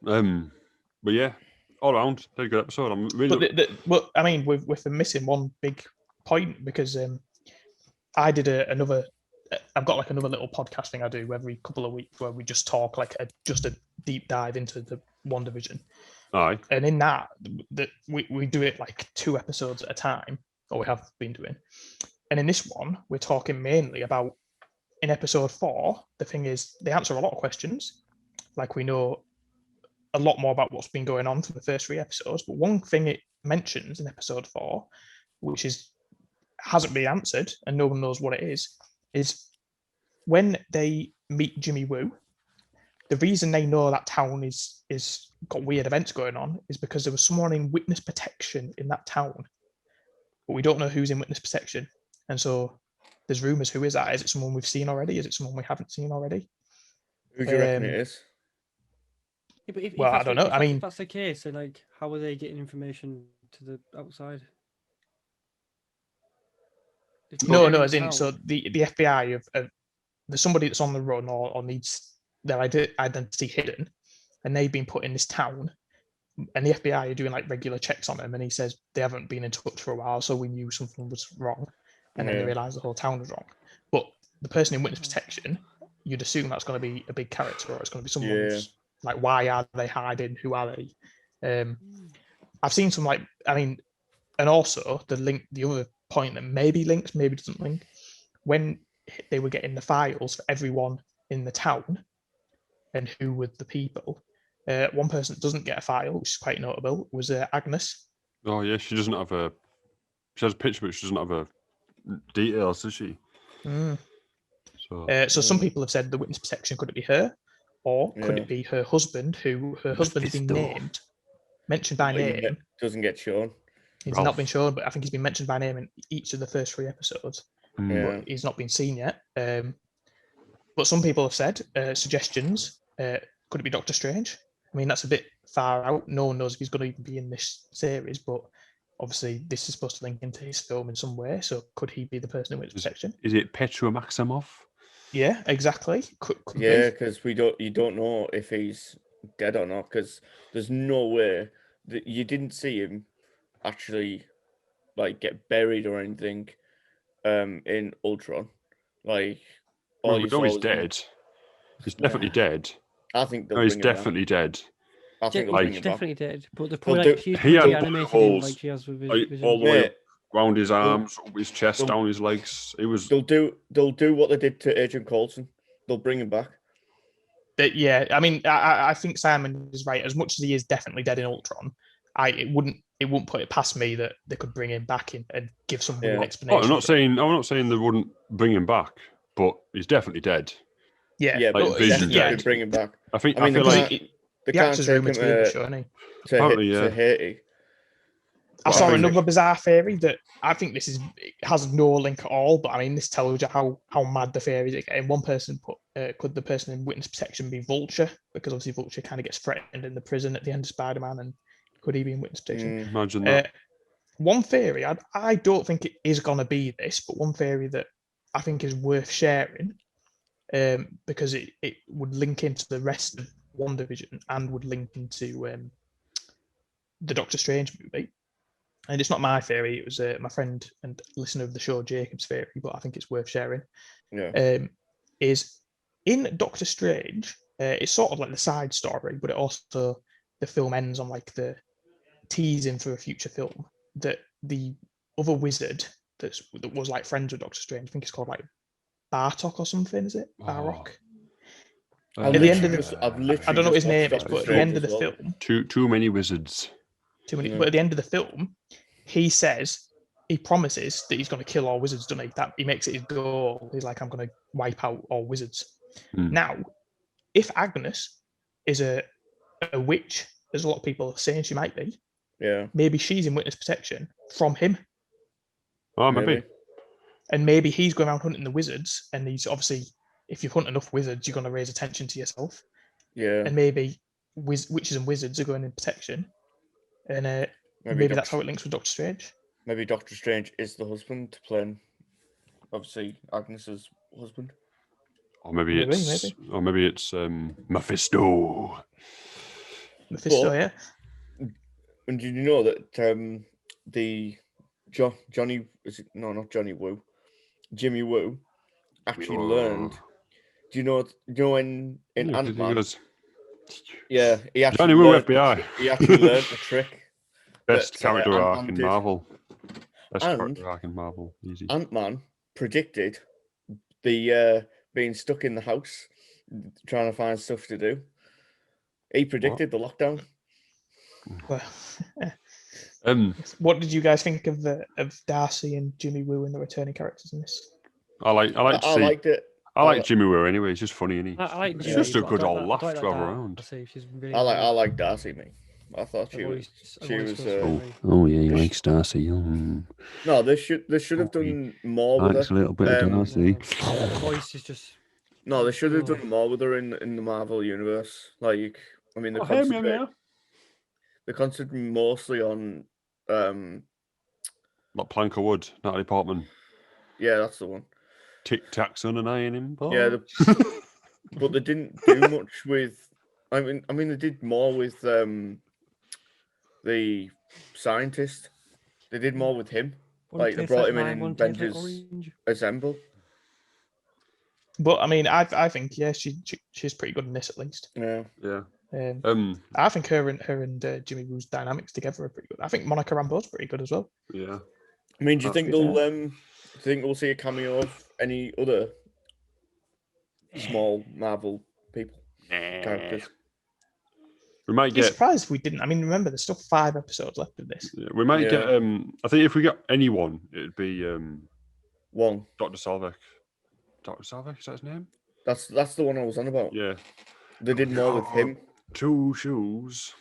But yeah, all around, very good episode. I'm really. But I mean, with them missing one big point because I did another. I've got like another little podcast thing I do every couple of weeks where we just talk just a deep dive into the Wandavision. Aye. And in that we do it like 2 episodes at a time, or we have been doing. And in this one, we're talking mainly about in episode 4. The thing is, they answer a lot of questions. Like we know a lot more about what's been going on for the first 3 episodes. But one thing it mentions in episode 4, which hasn't been answered and no one knows what it is when they meet Jimmy Woo, the reason they know that town is got weird events going on is because there was someone in witness protection in that town. But we don't know who's in witness protection. And so there's rumors, who is that? Is it someone we've seen already? Is it someone we haven't seen already? Who do you reckon it is? Yeah, but if I don't know. If that's the case, then like, how are they getting information to the outside? No, as in, so the FBI of there's somebody that's on the run or needs their identity hidden, and they've been put in this town, and the FBI are doing like regular checks on them, and he says they haven't been in touch for a while, so we knew something was wrong, and then they realised the whole town was wrong. But the person in witness protection, you'd assume that's going to be a big character, or it's going to be someone who's like, why are they hiding? Who are they? I've seen some and also the other point that maybe links, maybe doesn't link, when they were getting the files for everyone in the town and who were the people, one person that doesn't get a file, which is quite notable, was Agnes. Oh yeah, she has a picture, but she doesn't have a details, does she? So some people have said the witness protection, could it be her, or could it be her husband, who her husband has been mentioned by name, doesn't get shown. He's not been shown, but I think he's been mentioned by name in each of the first 3 episodes. But he's not been seen yet. But some people have said suggestions. Could it be Doctor Strange? I mean, that's a bit far out. No one knows if he's going to even be in this series, but obviously this is supposed to link into his film in some way. So could he be the person in witness protection? Is it Petro Maximoff? Yeah, exactly. Could because you don't know if he's dead or not, because there's no way that you didn't see him actually like get buried or anything in Ultron. Like, we know he's dead. He's definitely dead. I think he's definitely dead. I think he's definitely dead. But the They'll point, do- she's he had animated bullet him holes, like she has with like, his all the way Mate, around his arms, up his chest, they'll- down his legs. It was. They'll do what they did to Agent Coulson. They'll bring him back. Yeah, I mean, I think Simon is right. As much as he is definitely dead in Ultron, it wouldn't put it past me that they could bring him back in and give somebody an explanation. I'm not saying they wouldn't bring him back, but he's definitely dead. Yeah, like, but Vision's definitely dead. bring him back. I feel like they the can't actor's take rumored him to be in the show, isn't he? to Haiti. I saw another bizarre theory that I think it has no link at all, but I mean, this tells you how mad the theory is. And one person put, could the person in witness protection be Vulture? Because obviously Vulture kind of gets threatened in the prison at the end of Spider-Man, and could he be in witness protection? Imagine that. One theory, I don't think it is going to be this, but one theory that I think is worth sharing, because it would link into the rest of WandaVision and would link into the Doctor Strange movie. And it's not my theory, it was my friend and listener of the show, Jacob's theory, but I think it's worth sharing. Is in Doctor Strange, it's sort of like the side story, but it also, the film ends on like the teasing for a future film that the other wizard that was like friends with Doctor Strange, I think it's called like Bartok or something, is it? Barok? At the end of the, I don't know what his name is, but at the end of the film, too many wizards. Too many. But at the end of the film, he promises that he's going to kill all wizards, doesn't he? That he makes it his goal. He's like, I'm going to wipe out all wizards. Now, if Agnes is a witch, as a lot of people are saying she might be, maybe she's in witness protection from him. Oh, maybe. And maybe he's going around hunting the wizards, and he's obviously, if you hunt enough wizards, you're going to raise attention to yourself. Yeah. And maybe witches and wizards are going in protection. And maybe that's how it links with Doctor Strange. Maybe Doctor Strange is the husband to play, obviously, Agnes's husband. Or maybe it's Mephisto. Mephisto, yeah. And did you know that the Johnny, is it, no, not Johnny Woo, Jimmy Woo actually learned? Do you know in Ant-Man? Yeah, he actually Johnny Woo FBI. He actually learned the trick. Best character arc in Marvel. Best character arc in Marvel. Easy. Ant-Man predicted the being stuck in the house, trying to find stuff to do. He predicted the lockdown. What did you guys think of Darcy and Jimmy Woo and the returning characters in this? I liked it. I like Jimmy Woo anyway. He's just funny, isn't he? I like He's just a good old laugh to have around. I like Darcy, mate. I thought she was. Oh yeah, he likes Darcy. No, they should have done more with her. A little bit of Darcy. Voice is just. No, they should have done more with her in the Marvel universe. Like, I mean, they concentrate mostly on like Plank of Wood, Natalie Portman. Yeah, that's the one. Tic Tac's undenying him. Yeah, but they didn't do much with. I mean, they did more with the scientist. They did more with him. Like they brought him in Avengers Assemble. But I mean, I think she's pretty good in this at least. Yeah. I think her and Jimmy Woo's dynamics together are pretty good. I think Monica Rambeau's pretty good as well. Yeah. I mean, do you think we'll see a cameo of any other small Marvel characters? We might get. I'm surprised if we didn't. I mean, remember, there's still 5 episodes left of this. Yeah, we might get. I think if we got anyone, it'd be Wong. Dr. Salvek. Dr. Salvek, is that his name? That's the one I was on about. Yeah. They did more with him. 2 shoes.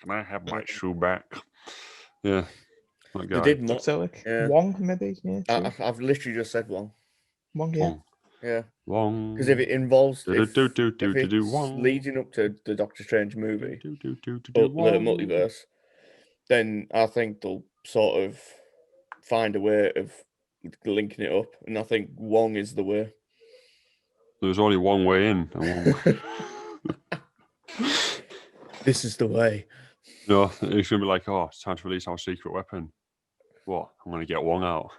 Can I have my shoe back? Yeah. They did more. Yeah. Wong, maybe. Yeah. I've literally just said Wong. Wong, yeah. Yeah. Wong. Because if it involves if it's leading up to the Doctor Strange movie, the multiverse, then I think they'll sort of find a way of linking it up, and I think Wong is the way. There's only one way in. This is the way. No, it's gonna be like, oh, it's time to release our secret weapon. What? I'm gonna get Wong out.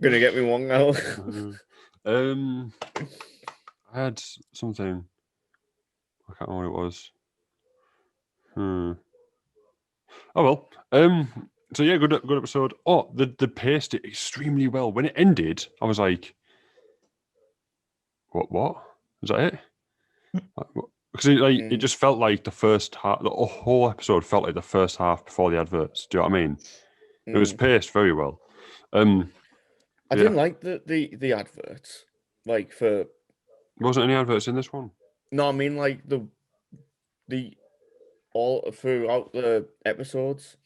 Gonna get me Wong out. I had something. I can't remember what it was. Oh well. So yeah, good episode. Oh, they paced it extremely well. When it ended, I was like, "What? Is that it?" Because it just felt like the first half. The whole episode felt like the first half before the adverts. Do you know what I mean? It was paced very well. I didn't like the adverts. Like for wasn't any adverts in this one. No, I mean like the all throughout the episodes.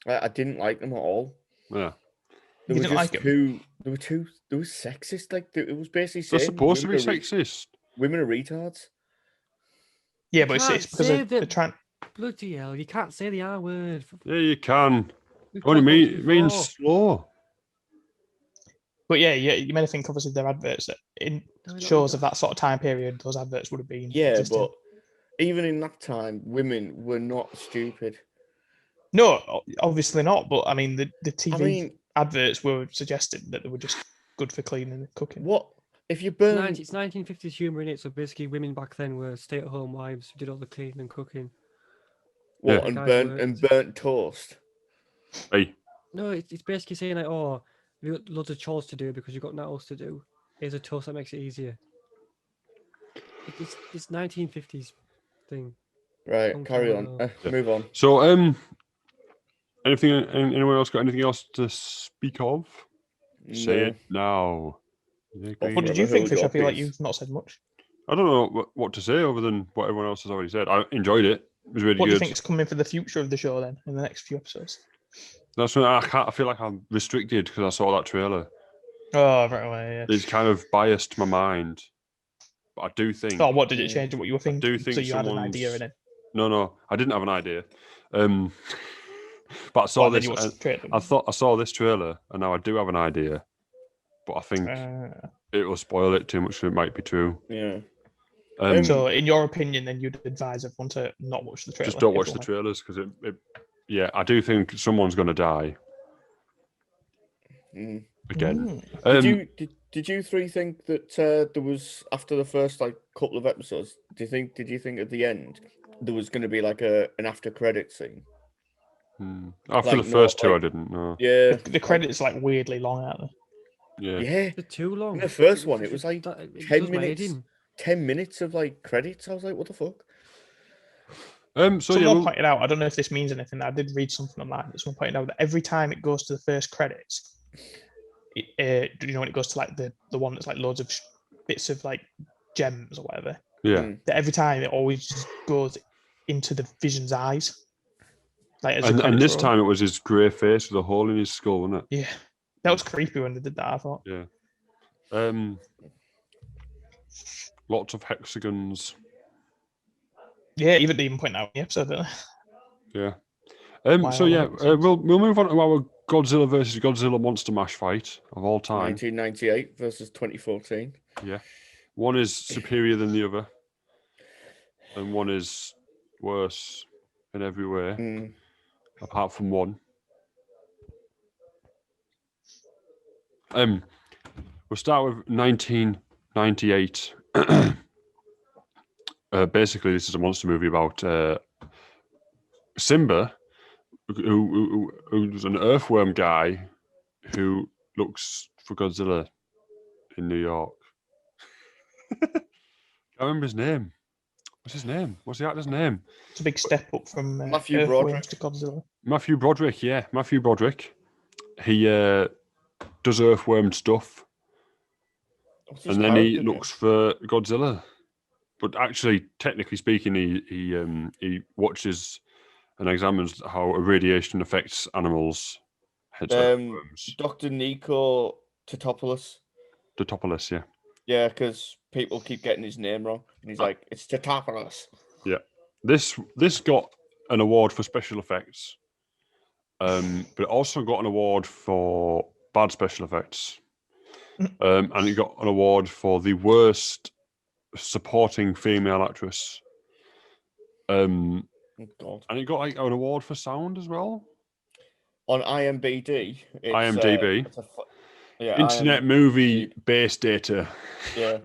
I didn't like them at all. Yeah. They were just too sexist. Like it was basically saying they're supposed to be sexist. Women are retards. Yeah, but it's because they're trying. Bloody hell! You can't say the R word. Yeah, you can. Only it means slow. But yeah, you may think obviously their adverts that in shows of that sort of time period, those adverts would have been. Yeah, existing. But even in that time, women were not stupid. No, obviously not. But I mean, the TV adverts were suggesting that they were just good for cleaning and cooking. What if you burn? It's 1950s humor in it. So basically, women back then were stay-at-home wives who did all the cleaning and cooking. What and burnt toast? Hey. No, it's basically saying like, oh, you've got loads of chores to do because you've got nothing else to do. Here's a toast that makes it easier. It's 1950s thing. Right, carry on. Move on. So, anyone else got anything else to speak of? No. Say it now. What did you think, Fish? I feel like you've not said much. I don't know what to say other than what everyone else has already said. I enjoyed it. It was really good. What do you think is coming for the future of the show then in the next few episodes? That's when I feel like I'm restricted because I saw that trailer. Oh, right away. Yeah. It's kind of biased my mind, but I do think. Oh, what did it change? What you were thinking? I do think so you had an idea in it. No, I didn't have an idea. But I saw this. I thought I saw this trailer, and now I do have an idea. But I think it will spoil it too much. It might be true. Yeah. So, in your opinion, then you'd advise everyone to not watch the trailer. Just don't watch the trailers because yeah, I do think someone's going to die. Again. Did you three think that there was after the first couple of episodes? Did you think at the end there was going to be like an after credit scene? After the first two, I didn't know. Yeah, the credits weirdly long, aren't they? Yeah, they're too long. In the first one, it was 10 minutes. 10 minutes of credits. I was like, what the fuck? Someone pointed out, I don't know if this means anything. I did read something online that someone pointed out that every time it goes to the first credits, when it goes to the one that's loads of bits of gems or whatever. Yeah. That every time it always just goes into the Vision's eyes. And this time it was his grey face with a hole in his skull, wasn't it? Yeah. That was creepy when they did that, I thought. Yeah. Lots of hexagons. Yeah, they even point out in the episode, don't they? Yeah. So yeah, we'll move on to our Godzilla versus Godzilla Monster Mash fight of all time. 1998 versus 2014. Yeah. One is superior than the other, and one is worse in every way, apart from one. We'll start with 1998. Basically, this is a monster movie about Simba, who's an earthworm guy who looks for Godzilla in New York. I can't remember his name. What's his name? What's the actor's name? It's a big step up from Matthew Broderick to Godzilla. Matthew Broderick, yeah. Matthew Broderick. He does earthworm stuff. And then he looks for Godzilla. But actually, technically speaking, he watches and examines how irradiation affects animals. Dr. Nico Totopoulos. Totopoulos, yeah. Yeah, because people keep getting his name wrong. And he's like, it's Totopoulos. Yeah. This got an award for special effects. But it also got an award for bad special effects. And it got an award for the worst supporting female actress. God. And it got an award for sound as well. On IMDb. Yeah, Internet movie base data. Yeah.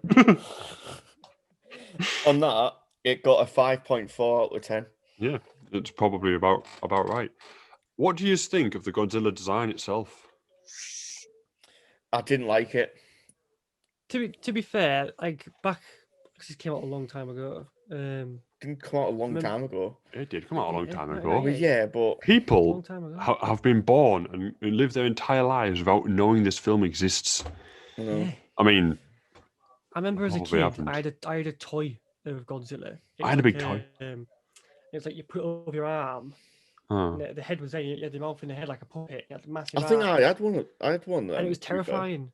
On that, it got a 5.4 out of 10. Yeah, it's probably about right. What do you think of the Godzilla design itself? I didn't like it. To be fair, like back, because this came out a long time ago. Didn't come out a long time ago. It did come out a long time ago. Well, yeah, but people have been born and lived their entire lives without knowing this film exists. Yeah. I mean, I remember as a kid, I had a toy of Godzilla. I had a big toy. It's like you put it over your arm. The head was there. You had the mouth in the head like a puppet. You had massive. I think I had one. There, and it was terrifying.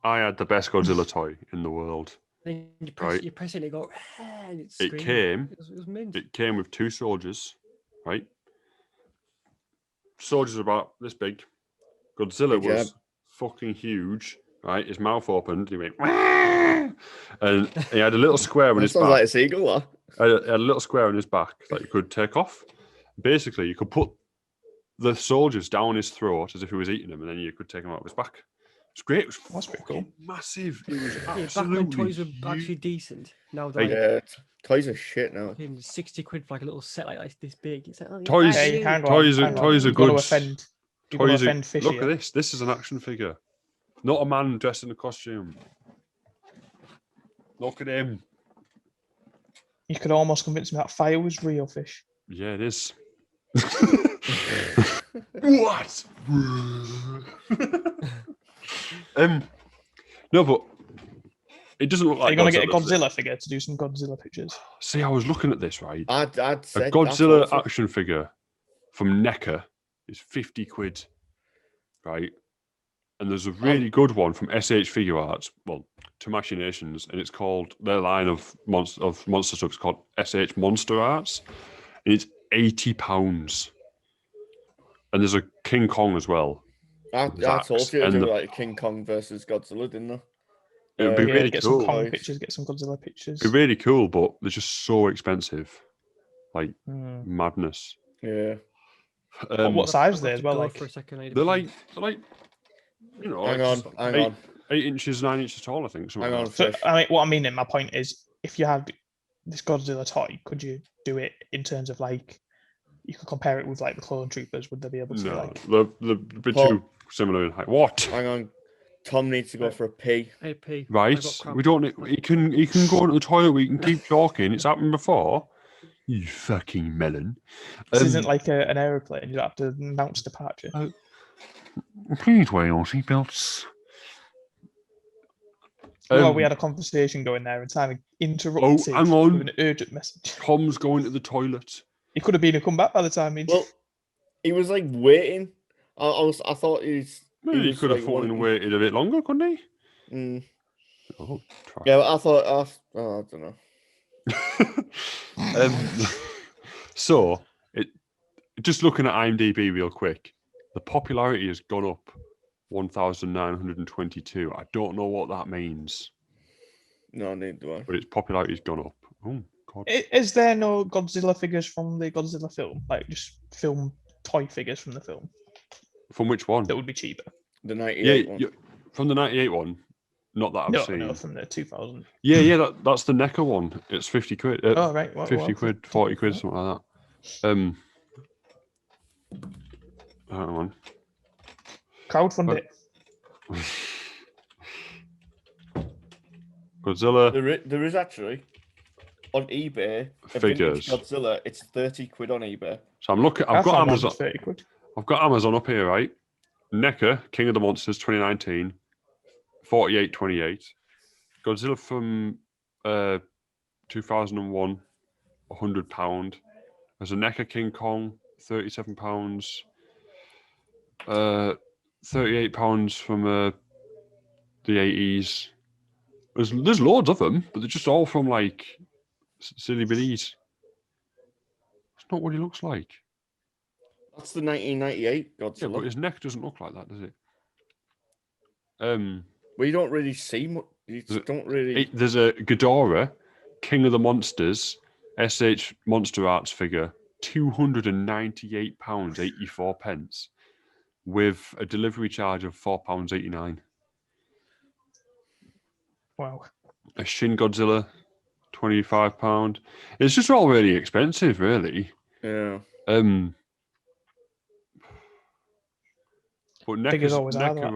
I had the best Godzilla toy in the world. Then you press it, and it go. And it came. It was mint. It came with 2 soldiers, right? Soldiers were about this big. Godzilla was fucking huge, right? His mouth opened. He went, and he had a little square on his back. Sounds like a seagull. He had a little square on his back that you could take off. Basically, you could put the soldiers down his throat as if he was eating them, and then you could take them out of his back. It's great. It was fucking cool. Massive. It was absolutely back when toys were actually decent. Now, toys are shit now. 60 quid for like a little set like this big. It's like, toys are good. Look at this. This is an action figure, not a man dressed in a costume. Look at him. You could almost convince me that fire was real fish. Yeah, it is. What? No, but it doesn't look like. Are you going to get a Godzilla figure to do some Godzilla pictures? See, I was looking at this, right? I'd say a Godzilla action figure from NECA is 50 quid, right? And there's a really good one from SH Figure Arts, well, Tamashii Nations, and it's called, their line of monster stuff is called SH Monster Arts, and it's £80. And there's a King Kong as well. I told you to do like King Kong versus Godzilla, didn't I? It would be really get cool. Some Kong pictures, get some Godzilla pictures. It'd be really cool, but they're just so expensive. Like, madness. Yeah. What size are they as well? Like, they're like, you know, hang on. 8 inches, 9 inches tall, I think. Hang on. So, I mean, what I mean, my point is, if you had this Godzilla toy, could you do it in terms of like, you could compare it with like the Clone Troopers? Would they be able to? No, they're a bit too similar in height. What? Hang on. Tom needs to go for a pee. A pee. Right. We don't. He can go into the toilet. We can keep talking. It's happened before. You fucking melon. This isn't like an aeroplane. You don't have to announce departure. Please wear your seatbelts. Well, we had a conversation going there and Simon interrupted hang on. with an urgent message. Tom's going to the toilet. He could have been come back by the time. Well, he was like waiting. I thought he could have fallen and waited a bit longer, couldn't he? Mm. Oh, yeah, but I don't know. So, just looking at IMDb real quick, the popularity has gone up 1,922. I don't know what that means. No, neither do I. But its popularity has gone up. Oh, God. Is there no Godzilla figures from the Godzilla film? Like, just film toy figures from the film? From which one? That would be cheaper. The 98 one. Yeah, from the 98 one. Not that I've seen. No, from the 2000. Yeah, that's the NECA one. It's 50 quid. Oh, right. 50 quid, 40 quid, something like that. Hang on. Crowdfund it. Godzilla. There is actually on eBay figures. Godzilla. It's 30 quid on eBay. So I'm looking. I've got Amazon. 30 quid. I've got Amazon up here, right? NECA, King of the Monsters, 2019, 48.28. Godzilla from 2001, £100. There's a NECA King Kong, £37. £38 from the 80s. There's loads of them, but they're just all from like silly biddies. That's not what he looks like. That's the 1998 Godzilla. Yeah, but his neck doesn't look like that, does it? Well, you don't really see much. You don't really. There's a Ghidorah, King of the Monsters, SH Monster Arts figure, £298.84, with a delivery charge of £4.89. Wow. A Shin Godzilla, £25. It's just all really expensive, really. Yeah. But NECA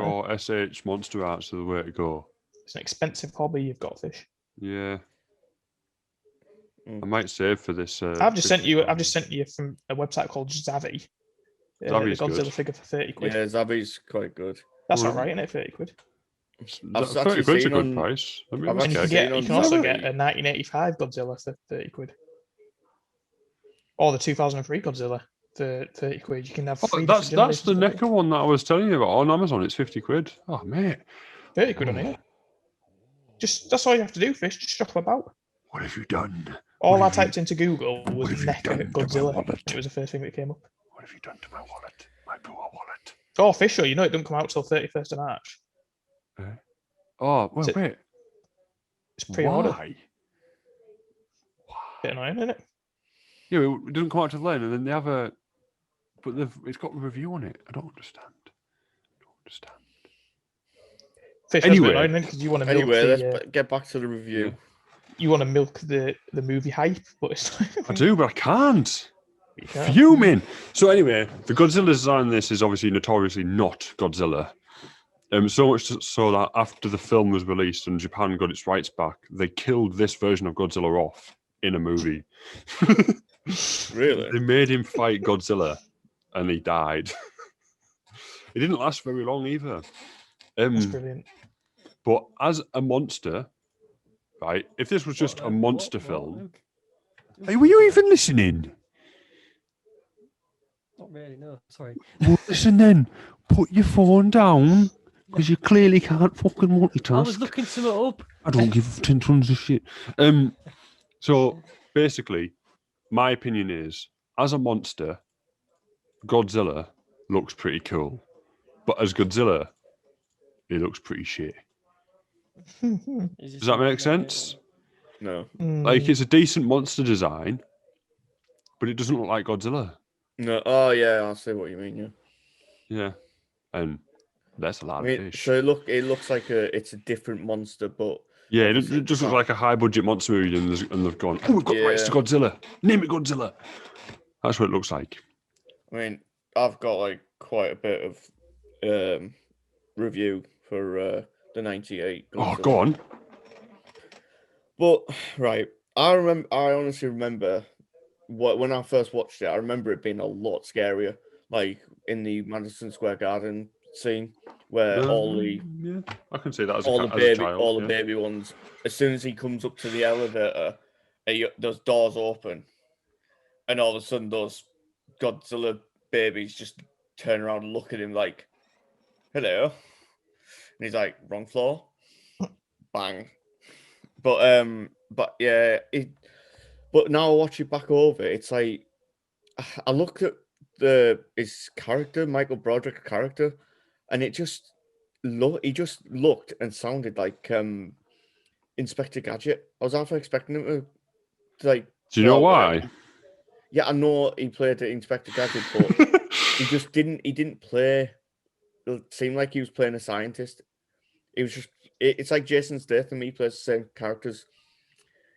or SH Monster Arts are the way to go. It's an expensive hobby you've got, Fish. Yeah. I might save for this. I've just sent you from a website called Zavvi. The Godzilla good. figure for 30 quid. Yeah, Zavvi's quite good. That's all right, isn't it? 30 quid. 30 quid's a good price. And you can also get a 1985 Godzilla for 30 quid. Or the 2003 Godzilla for 30 quid. You can have that's the NECA one that I was telling you about on Amazon. It's 50 quid. Oh, mate. 30 quid on it. That's all you have to do, Fish. Just shuffle about. What have you done? All I typed into Google was NECA Godzilla. It was the first thing that came up. What have you done to my wallet? My poor wallet. Oh, Fisher, you know it doesn't come out till 31st of March. Oh, well, wait. It's pre-order. Why? Bit annoying, isn't it? Yeah, it doesn't come out till then, and then they have it's got a review on it. I don't understand. Fish, anyway, because you want to milk let's get back to the review. Yeah. You want to milk the movie hype, but it's I do, but I can't. Fuming. So anyway, the Godzilla design in this is obviously notoriously not Godzilla. So much so that after the film was released and Japan got its rights back, they killed this version of Godzilla off in a movie. Really? They made him fight Godzilla, and he died. It didn't last very long either. That's brilliant. But as a monster, right? If this was just a monster film, were you even listening? Not really. No, sorry. Well, listen then. Put your phone down. Because you clearly can't fucking multitask. I was looking something up. I don't give 10 tons of shit. So basically, my opinion is, as a monster, Godzilla looks pretty cool. But as Godzilla, he looks pretty shit. Does that make sense? No. Like, it's a decent monster design, but it doesn't look like Godzilla. No. Oh, yeah, I see what you mean, yeah. Yeah. And that's a lot of fish. So it looks like it's a different monster, but yeah, it just looks like a high budget monster movie, and they've gone, oh, we've got rights to Godzilla. Name it Godzilla. That's what it looks like. I mean, I've got like quite a bit of review for the 98. Oh, go on. But right, I honestly remember when I first watched it. I remember it being a lot scarier, like in the Madison Square Garden scene where I can see that as all the baby ones. As soon as he comes up to the elevator, those doors open, and all of a sudden those Godzilla babies just turn around and look at him like, "Hello," and he's like, "Wrong floor." Bang. But yeah, but now I watch it back over. It's like I looked at his character, Michael Broderick's character, and he just looked and sounded like Inspector Gadget. I was half expecting him to like. Do you know why? Yeah, I know he played Inspector Gadget, but he just didn't. He didn't play. It seemed like he was playing a scientist. It was just. It's like Jason Statham. He plays the same characters.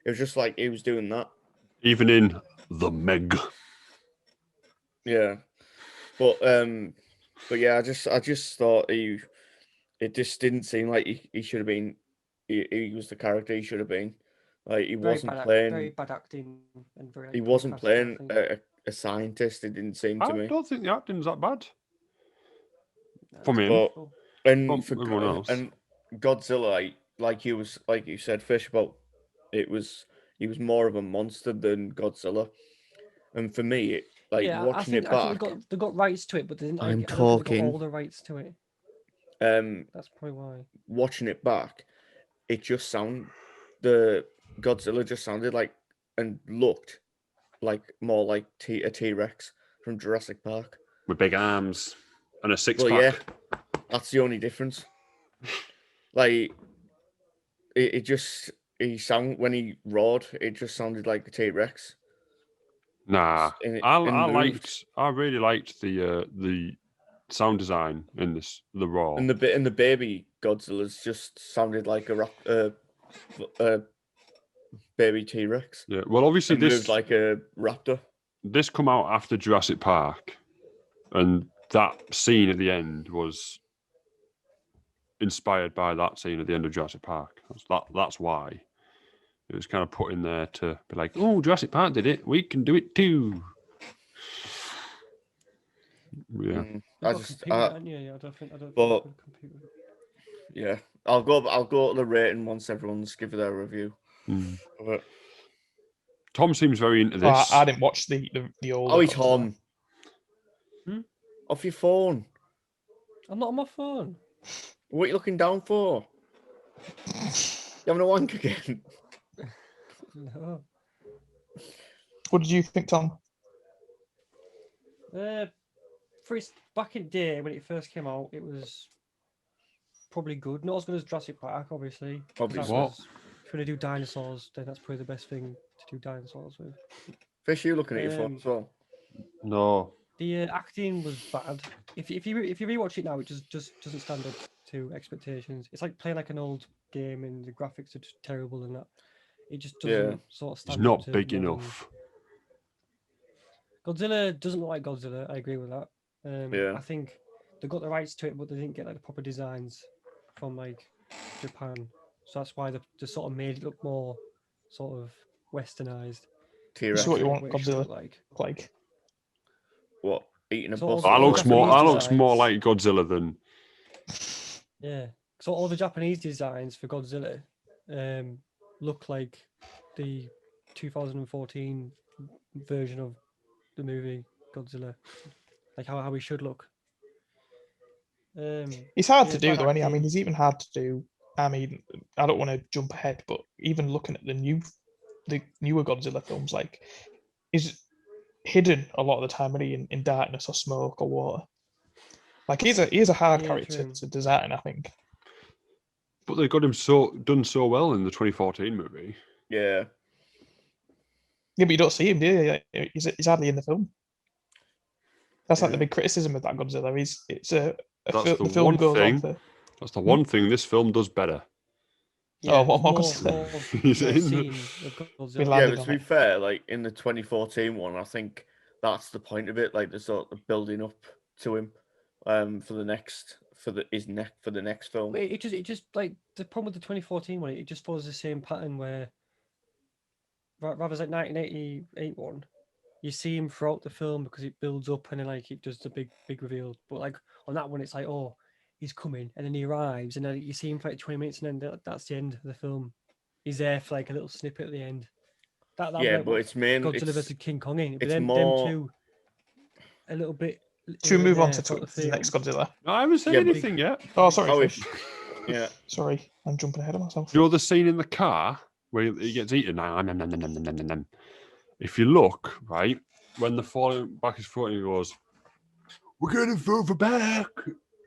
It was just like he was doing that. Even in The Meg. Yeah, but yeah, I just thought it just didn't seem like he should have been. He was the character he should have been. Like he wasn't playing. Very bad acting and very. He wasn't playing a scientist. It didn't seem to me. I don't think the acting's that bad. From him, but, and for everyone else, and Godzilla, like you said, Fish, about he was more of a monster than Godzilla, and for me, watching it back, they got rights to it, but they didn't. I'm talking all the rights to it. That's probably why. Watching it back, it just Godzilla just sounded like and looked like more like a T-Rex from Jurassic Park with big arms and a six-pack. Yeah, that's the only difference. Like when he roared, it just sounded like a T-Rex. Nah, I really liked the sound design in the roar. And the baby Godzilla's just sounded like a baby T-Rex. Yeah, well, obviously this moved like a raptor. This come out after Jurassic Park, and that scene at the end was inspired by that scene at the end of Jurassic Park. That's why it was kind of put in there to be like, oh, Jurassic Park did it, we can do it too. Yeah, I don't think I don't compete with it. Yeah, I'll go to the rating once everyone's given their review. But Tom seems very into this. I didn't watch the old. Oh, Tom. Off your phone. I'm not on my phone. What are you looking down for? You having a wank again? No. What did you think, Tom? Back in the day when it first came out, it was probably good. Not as good as Jurassic Park, obviously. Obviously. If you're going to do dinosaurs, then that's probably the best thing to do dinosaurs with. Fish, you looking at your phone as well? No. The acting was bad. If you rewatch it now, it just doesn't stand up to expectations. It's like playing like an old game, and the graphics are just terrible and that. It just doesn't sort of stand It's not up to big enough. Godzilla doesn't look like Godzilla. I agree with that. I think they got the rights to it, but they didn't get like the proper designs from like Japan. So that's why they sort of made it look more sort of westernized. This is what you want Godzilla like. What? Eating a bus? That looks more like Godzilla than. Yeah. So all the Japanese designs for Godzilla look like the 2014 version of the movie Godzilla, like how he should look. It's hard to do though. I mean, it's even hard to do. I mean, I don't want to jump ahead, but even looking at the newer Godzilla films, like, is hidden a lot of the time, really, in darkness or smoke or water. Like, he's a hard character to design, I think. But they got him done so well in the 2014 movie. Yeah. Yeah, but you don't see him, do you? He's hardly in the film. That's like the big criticism of that Godzilla. The film goes on for. That's the one thing this film does better. Yeah, what more Godzilla? Yeah, but to be fair, like in the 2014 one, I think that's the point of it. Like the sort of building up to him for the next film. It just like the problem with the 2014 one. It just follows the same pattern where rather than like 1988 one, you see him throughout the film because it builds up and then like it does the big reveal. But like on that one, it's like, oh, he's coming, and then he arrives, and then you see him for like 20 minutes, and then that's the end of the film. He's there for like a little snippet at the end. But it's mainly Godzilla vs King Kong. But then more... them two a little bit. Should we move on to the next Godzilla? No, I haven't said anything yet. Oh, sorry. Yeah. Sorry, I'm jumping ahead of myself. You know the scene in the car where he gets eaten? If you look, right, when the falling back is floating, he goes, "We're getting further back."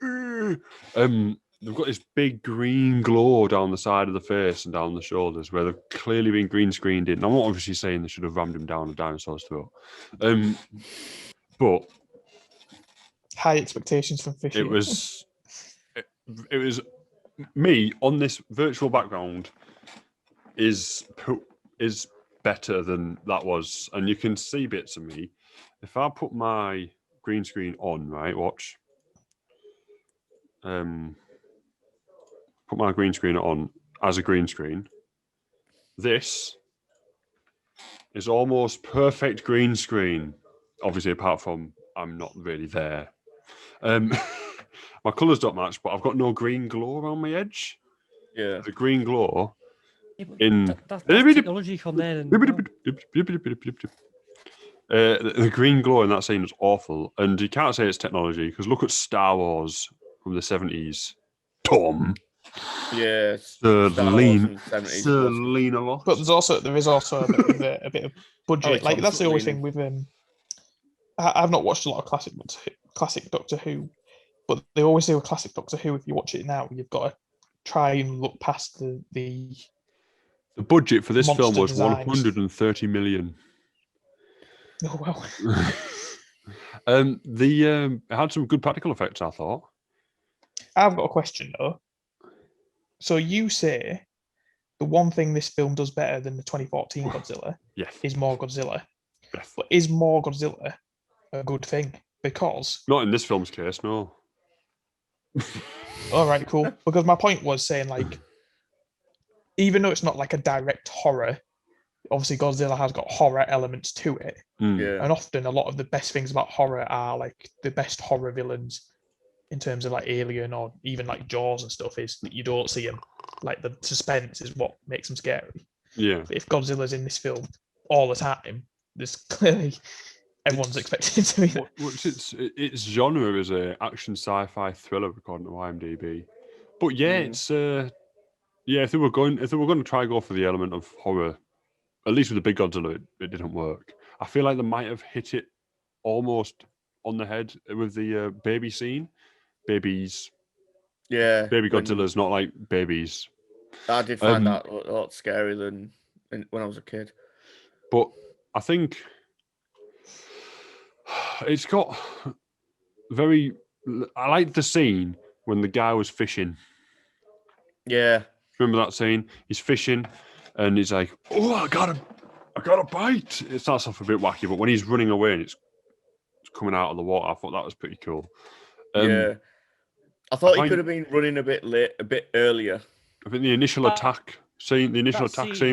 They've got this big green glow down the side of the face and down the shoulders where they've clearly been green screened in. I'm not obviously saying they should have rammed him down a dinosaur's throat. But high expectations from Fishy. It was me on this virtual background is better than that was, and you can see bits of me. If I put my green screen on, right, watch. Put my green screen on as a green screen. This is almost perfect green screen. Obviously, apart from I'm not really there. My colours don't match, but I've got no green glow around my edge. Yeah. The green glow that's technology from there. The green glow in that scene is awful, and you can't say it's technology because look at Star Wars from the 70s. Tom. Yes. Lean a lot. But there is also a bit of budget. Like that's the only thing with I've not watched a lot of classic Doctor Who, but they always say with classic Doctor Who, if you watch it now, you've got to try and look past the budget for this film was designs. 130 million. Oh wow. It had some good practical effects, I thought. I've got a question though. So you say the one thing this film does better than the 2014 Godzilla is more Godzilla. Yes. But is more Godzilla a good thing? Because not in this film's case, no. all right, cool. Because my point was saying, like, even though it's not like a direct horror, obviously Godzilla has got horror elements to it. Yeah. And often a lot of the best things about horror are like the best horror villains in terms of like Alien or even like Jaws and stuff is that you don't see them. Like the suspense is what makes them scary. Yeah. But if Godzilla's in this film all the time, there's clearly everyone's expecting to be there. Its genre is a action sci-fi thriller according to IMDb. But yeah, it's if they were going to try go for the element of horror, at least with the big Godzilla, it didn't work. I feel like they might have hit it almost on the head with the baby scene. Babies. Yeah. Baby Godzilla's not like babies. I did find that a lot scarier than when I was a kid. But I think it's got very... I like the scene when the guy was fishing. Yeah. Remember that scene? He's fishing and he's like, oh, I got a bite. It starts off a bit wacky, but when he's running away and it's coming out of the water, I thought that was pretty cool. Yeah. I thought he could have been running a bit earlier. I think the initial attack scene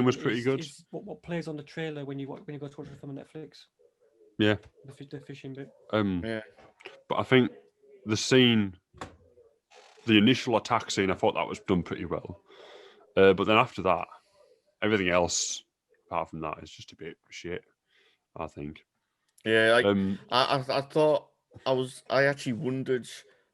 was pretty good. Is what plays on the trailer when you go to watch the film on Netflix. Yeah. The fishing bit. Yeah. But I think the initial attack scene, I thought that was done pretty well. But then after that, everything else, apart from that, is just a bit shit, I think. Yeah, like I thought I actually wondered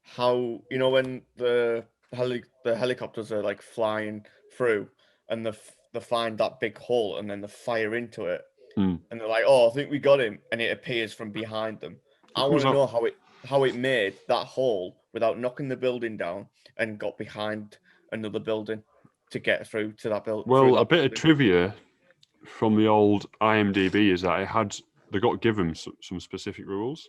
how, you know, when the helicopters are like flying through and they find that big hole and then they fire into it and they're like, oh, I think we got him, and it appears from behind them. I want to know how it made that hole without knocking the building down and got behind another building to get through to that building. Well, a bit of trivia from the old IMDb is that they got given some specific rules.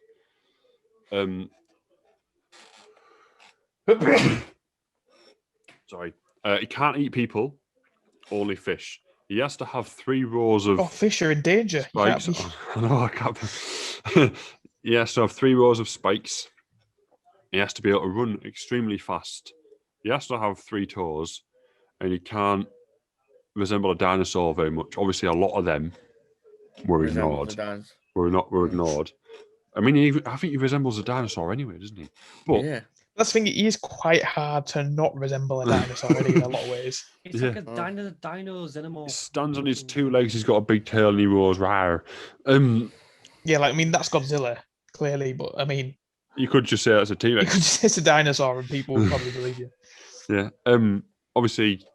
Sorry. He can't eat people, only fish. He has to have 3 rows of... Oh, fish are in danger. Spikes. I know, I can't be... He has to have 3 rows of spikes. He has to be able to run extremely fast. He has to have 3 toes. And he can't resemble a dinosaur very much. Obviously, a lot of them were ignored. Were ignored. I mean, I think he resembles a dinosaur anyway, doesn't he? But yeah. That's the thing, it is quite hard to not resemble a dinosaur in a lot of ways. It's like a dino xenomorph. He stands on his 2 legs, he's got a big tail and he roars rawr. Yeah, like, I mean, that's Godzilla, clearly, but I mean... You could just say that's a T-Rex. You could just say it's a dinosaur and people would probably believe you. Yeah. Obviously,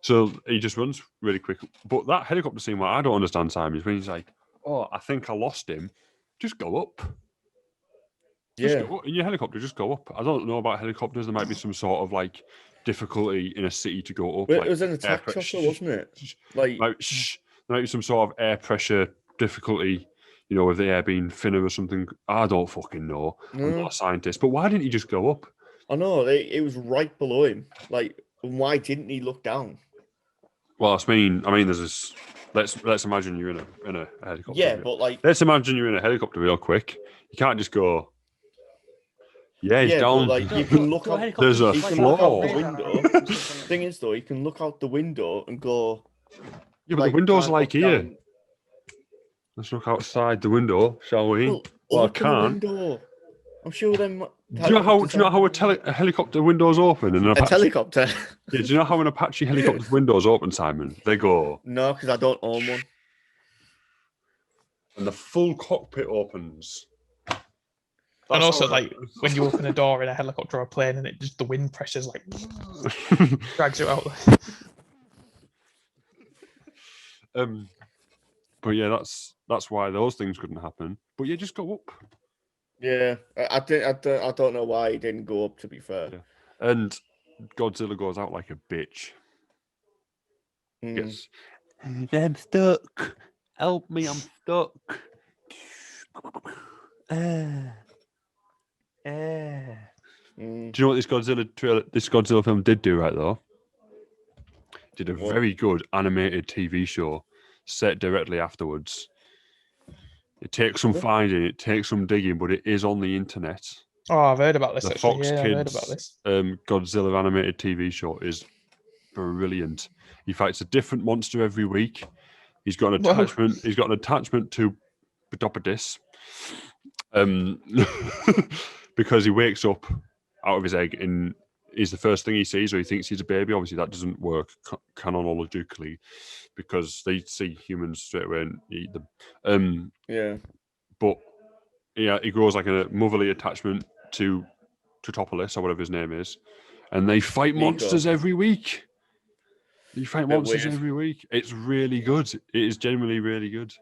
so he just runs really quick. But that helicopter scene, what I don't understand, Simon, is when he's like, oh, I think I lost him. Just go up. In your helicopter, just go up. I don't know about helicopters. There might be some sort of like difficulty in a city to go up. But like it was an attack chopper, wasn't it? Like there might be some sort of air pressure difficulty, you know, with the air being thinner or something. I don't fucking know. I'm not a scientist. But why didn't he just go up? I know, it was right below him. Like, why didn't he look down? Well, I mean, there's this. Let's imagine you're in a helicopter. Yeah, but like, let's imagine you're in a helicopter real quick. You can't just go. Yeah, he's down. Like, you can look out. There's a floor. Thing is, though, you can look out the window and go. Yeah, but the window's like here. Down. Let's look outside the window, shall we? Well, I can't. The I'm sure them. Do you know how a helicopter window's open? And a helicopter. Yeah, do you know how an Apache helicopter's window's open, Simon? They go. No, because I don't own one. And the full cockpit opens. And also, like, when you open a door in a helicopter or a plane and the wind pressure's like drags you out. But yeah, that's why those things couldn't happen. But yeah, just go up. Yeah, I don't know why he didn't go up, to be fair. Yeah. And Godzilla goes out like a bitch. Yes. I'm stuck. Help me, I'm stuck. Do you know what this Godzilla film did do right though? did a very good animated TV show set directly afterwards. It takes some finding, it takes some digging, but it is on the internet. Oh, I've heard about this. The actually. Fox I've heard Kids about this. Godzilla animated TV show is brilliant. He fights a different monster every week. He's got an attachment. He's got an attachment to Pedopodis, because he wakes up out of his egg and is the first thing he sees, or he thinks he's a baby. Obviously, that doesn't work canonologically because they see humans straight away and eat them. But yeah, he grows like a motherly attachment to Totopolis or whatever his name is, and they fight monsters every week. You fight monsters every week. It's really good. It is genuinely really good.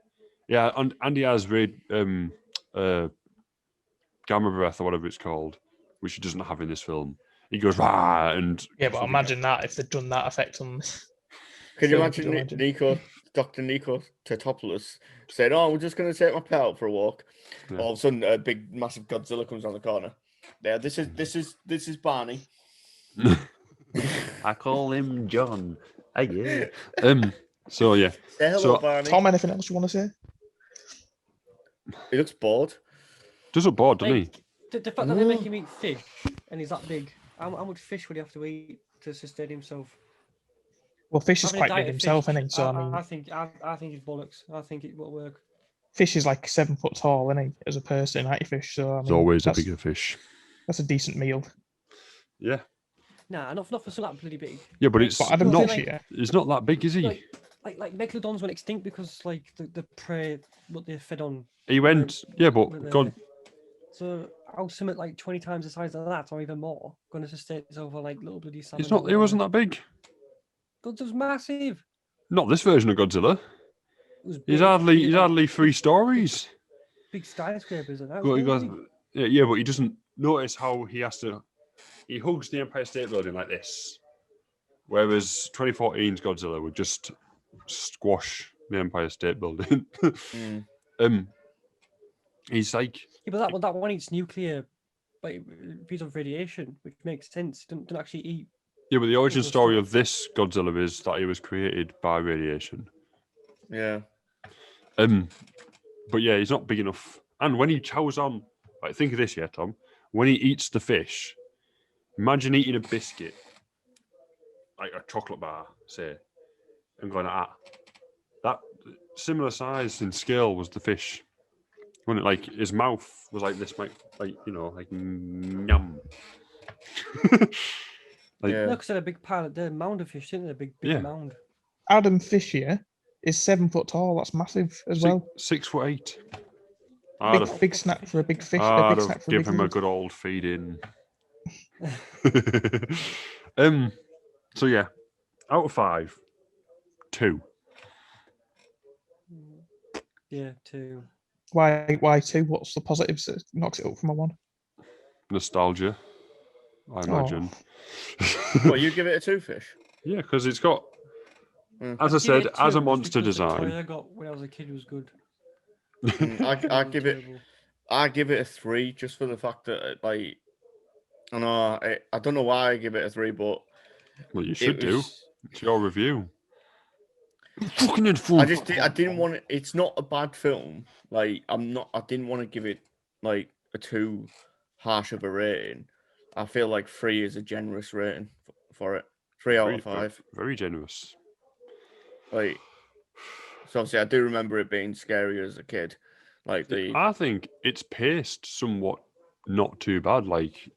Yeah, and Andy has read Gamma Breath or whatever it's called, which he doesn't have in this film. He goes rah and but imagine that if they'd done that effect on. Can you imagine Dr. Nico Totopoulos said, "Oh, we're just going to take my pet out for a walk." Yeah. All of a sudden, a big, massive Godzilla comes down the corner. Yeah, this is Barney. I call him John. Yeah. So yeah. Say hello, Barney. Tom, anything else you want to say? He looks bored. Does look bored, doesn't he? The fact that they make him eat fish and he's that big, how much fish would he have to eat to sustain himself? Well, fish is quite big himself, isn't he? So I think he's bollocks. I think it will work. Fish is like 7 foot tall, isn't he, as a person, aren't you, fish? So it's always a bigger fish. That's a decent meal. Yeah. Nah, not for something that bloody big. Yeah, but it's not that big, is he? Like megalodons went extinct because like the prey what they fed on. He went, but God. So how something like 20 times the size of that, or even more, going to sustain itself on like little bloody salmon? It wasn't that big. Godzilla's massive. Not this version of Godzilla. He's hardly 3 stories. Big skyscrapers and that. Yeah, but he doesn't notice how he has to. He hugs the Empire State Building like this, whereas 2014's Godzilla would just squash the Empire State Building. He's like, but that one eats nuclear, piece of radiation, which makes sense. Don't actually eat. Yeah, but the origin story of this Godzilla is that he was created by radiation. Yeah. But yeah, he's not big enough. And when he chows on, like, think of this, yeah, Tom. When he eats the fish, imagine eating a biscuit, like a chocolate bar, say, and going that similar size and scale was the fish. When it like his mouth was like this, like yum. Because they're a big pile. They're a mound of fish, isn't they? A big mound. Adam Fish here is 7 foot tall. That's massive as well. 6'8". Big snack for a big fish. I'd have given him a good old feeding. So yeah, out of 5, 2. Yeah, 2. Why 2? What's the positives that knocks it up from a 1? Nostalgia, I imagine. Well, you give it a 2 fish? Yeah, because it's got, as I said, as a monster design. The toy I got when I was a kid was good. I give it a 3 just for the fact that I don't know why I give it a 3, but you should do. It's your review. Fucking info. I didn't want it. It's not a bad film. I didn't want to give it like a too harsh of a rating. I feel like 3 is a generous rating for it. 3 out of 5. Very generous. So obviously I do remember it being scary as a kid. I think it's paced somewhat not too bad.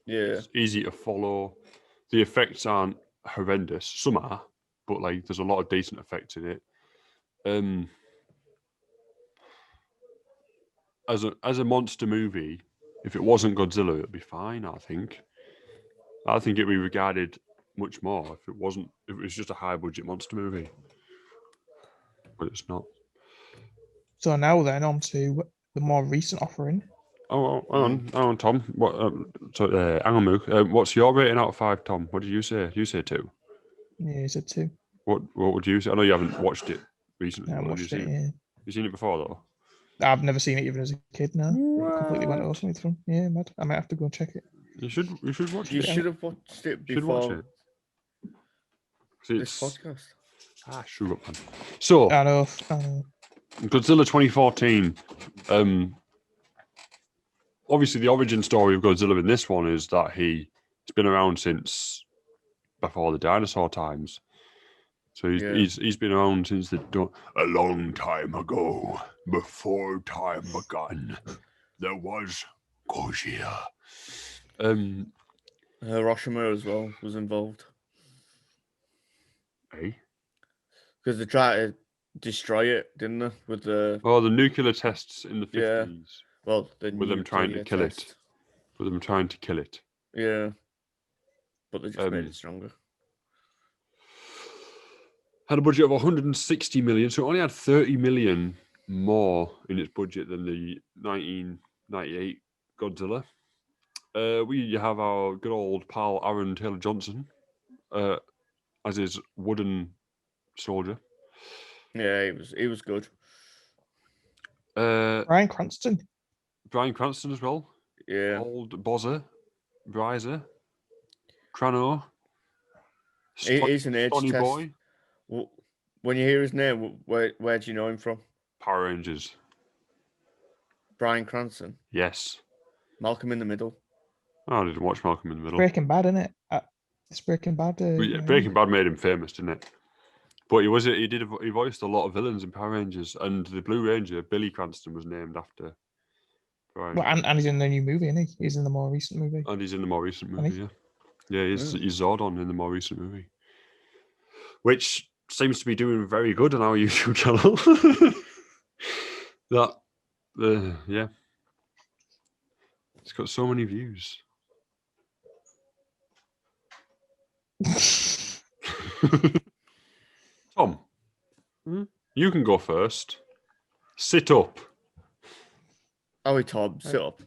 It's easy to follow. The effects aren't horrendous. Some are, but there's a lot of decent effects in it. As a monster movie, if it wasn't Godzilla, it'd be fine. I think it'd be regarded much more if it was just a high budget monster movie, but it's not. So now then, on to the more recent offering. Oh, hang on, Tom. What? Hang on, Mook. What's your rating out of 5, Tom? What did you say? You say 2. Yeah, he said 2. What would you say? I know you haven't watched it recently. I watched it. Yeah. You seen it before though? I've never seen it even as a kid. No, it completely went off me through. Yeah, mad. I might have to go and check it. You should watch it. You should have watched it before. Watch it. This podcast. Shut up, man. So, I know. Godzilla 2014. Obviously, the origin story of Godzilla in this one is that he's been around since before the dinosaur times. So he's been around since a long time ago, before time began. There was Godzilla. Hiroshima as well was involved. Eh? Because they tried to destroy it, didn't they? With the nuclear tests in the 50s. Yeah. Well, with them trying to kill it. With them trying to kill it. Yeah. But they just made it stronger. Had a budget of 160 million, so it only had 30 million more in its budget than the 1998 Godzilla. We have our good old pal Aaron Taylor Johnson as his wooden soldier. Yeah, he was good. Bryan Cranston as well. Yeah. Old Bozza, Bryza, Crano. He's an age test. Boy. When you hear his name, where do you know him from? Power Rangers. Bryan Cranston. Yes. Malcolm in the Middle. Oh, I didn't watch Malcolm in the Middle. Breaking Bad, isn't it? It's Breaking Bad. Breaking Bad made him famous, didn't it? But he voiced a lot of villains in Power Rangers, and the Blue Ranger, Billy Cranston, was named after Brian. Well, and he's in the new movie, isn't he? He's in the more recent movie. And he's in the more recent movie, yeah. Yeah, he's Zordon in the more recent movie. Which seems to be doing very good on our YouTube channel. Yeah. It's got so many views. Tom, you can go first. Sit up. Oh, Tom, sit up.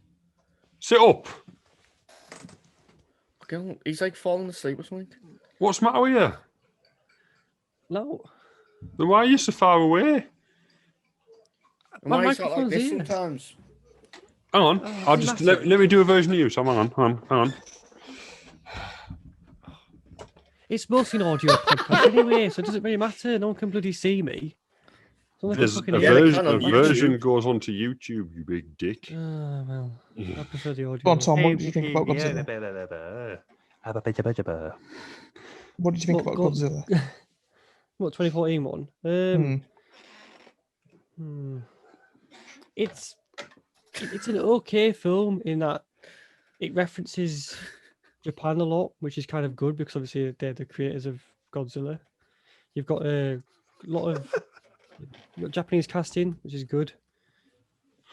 Sit up. Okay, he's like falling asleep or something. What's the matter with you? No. Then why are you so far away? My microphone's like this sometimes. Hang on. I'll just let me do a version of you. So hang on. It's mostly an audio podcast anyway, so it doesn't really matter. No one can bloody see me. There's a version goes onto YouTube, you big dick. Oh, well. I prefer the audio. Go on, Tom, what did you think about Godzilla? What did you think about Godzilla? What, 2014 one? It's an okay film in that it references Japan a lot, which is kind of good because obviously they're the creators of Godzilla. You've got a lot of Japanese casting, which is good.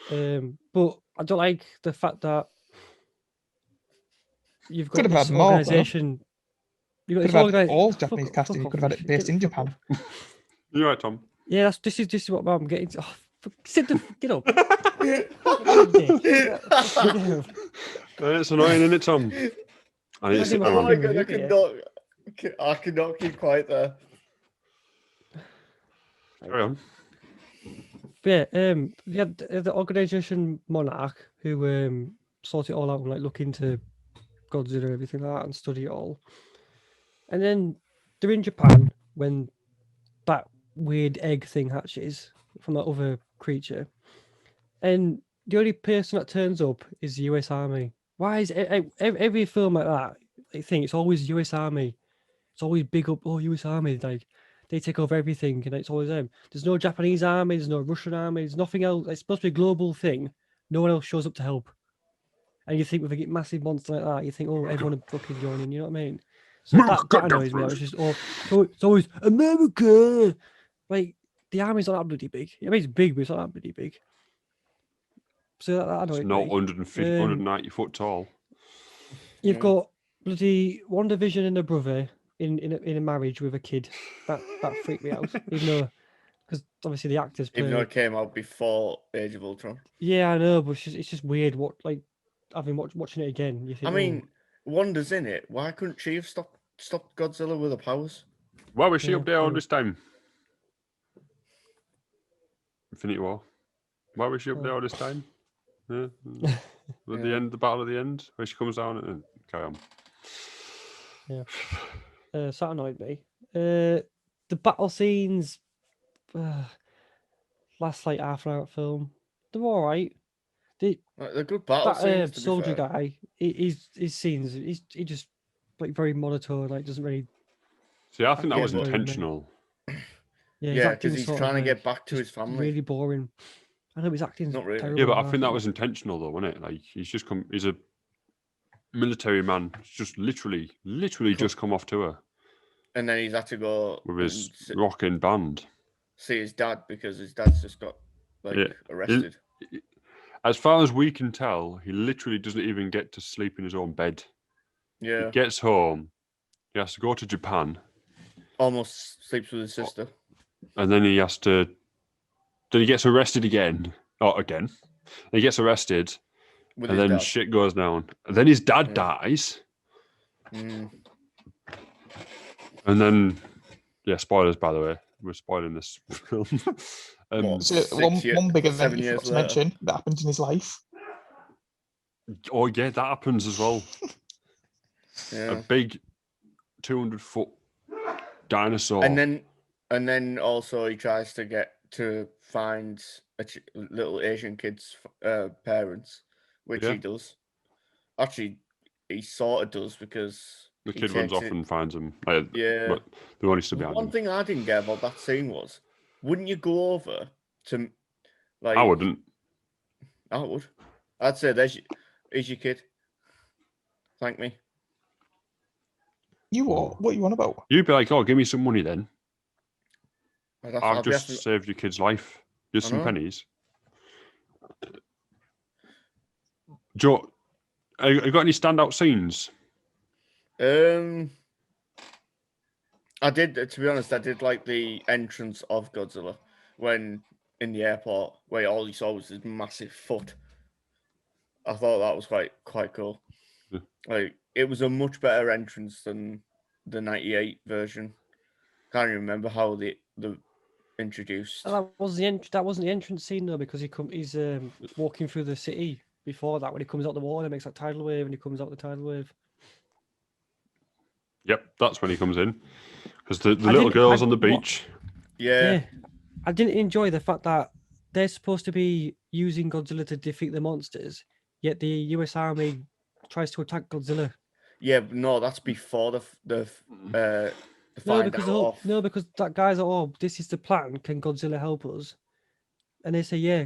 But I don't like the fact that you've got this organization. You could have had all Japanese casting. You could have had it based in Japan. You're right, Tom. Yeah, this is what I'm getting to. Oh, get up. It's annoying, isn't it, Tom? I cannot keep quiet there. Carry on. Yeah, the organization Monarch who sort it all out and like look into Godzilla and everything like that and study it all. And then they're in Japan when that weird egg thing hatches from that other creature. And the only person that turns up is the US Army. Why is every film like that? I think it's always US Army. It's always big up. Oh, US Army, like they take over everything, and it's always them. There's no Japanese army. There's no Russian army. There's nothing else. It's supposed to be a global thing. No one else shows up to help. And you think with a massive monster like that, you think, oh, everyone would fucking join in. You know what I mean? So that annoys me. It's just, so it's always America. Like the army's not that bloody big. I mean, it's big, but it's not that bloody big. So that annoys me. It's not 190 foot tall. You've got bloody Wandavision and a brother in a marriage with a kid. That freaked me out. Even though, because obviously the actors. Even though it came out before Age of Ultron. Yeah, I know, but it's just weird. What having watching it again, you think. I mean, Wanda's in it. Why couldn't she have stopped Godzilla with her powers? Why was she up there all this time? Infinity War. Why was she up there all this time? Yeah. At the battle at the end, where she comes down and carry on. Yeah. So that annoyed me. the battle scenes, last like half an hour film, they're all right. They're good battle scenes. To soldier be fair. guy, his scenes, he just like very monotone, like doesn't really. See, I think that was intentional. Yeah, because he's trying to get back to his family. Really boring. I know his acting's not really. terrible. Yeah, but I think that was intentional, though, wasn't it? Like he's a military man, just literally just come off tour, and then he's had to go with his rocking band. See his dad because his dad's just got arrested. As far as we can tell, he literally doesn't even get to sleep in his own bed. Yeah. He gets home, he has to go to Japan. Almost sleeps with his sister. And then he has to... Then he gets arrested again. And he gets arrested. And then shit goes down. And then his dad dies. Mm. And then... Yeah, spoilers, by the way. We're spoiling this film. One big event you forgot to mention that happens in his life. Oh, yeah, that happens as well. Yeah. A big 200-foot dinosaur. And then also he tries to get to find little Asian kid's parents, which he does. Actually, he sort of does because the kid runs off and finds him. Yeah. But they're only stood behind him. One thing I didn't get about that scene was, wouldn't you go over to, like... I wouldn't. I would. I'd say, here's your kid. Thank me. You what? What you on about? You'd be like, oh, give me some money then. I've just saved your kid's life. Just some pennies. Joe, have you got any standout scenes? I did, to be honest, I did like the entrance of Godzilla when in the airport, where all you saw was his massive foot. I thought that was quite cool. Yeah. Like, it was a much better entrance than the 98 version. Can't even remember how the introduced. That wasn't the entrance scene though, because he's walking through the city before that when he comes out the water, makes that tidal wave, and he comes out the tidal wave. Yep, that's when he comes in. Because the little girl's on the beach. Yeah. I didn't enjoy the fact that they're supposed to be using Godzilla to defeat the monsters, yet the US Army tries to attack Godzilla. Yeah, no, that's before the because that guy's like, oh, this is the plan. Can Godzilla help us? And they say, yeah,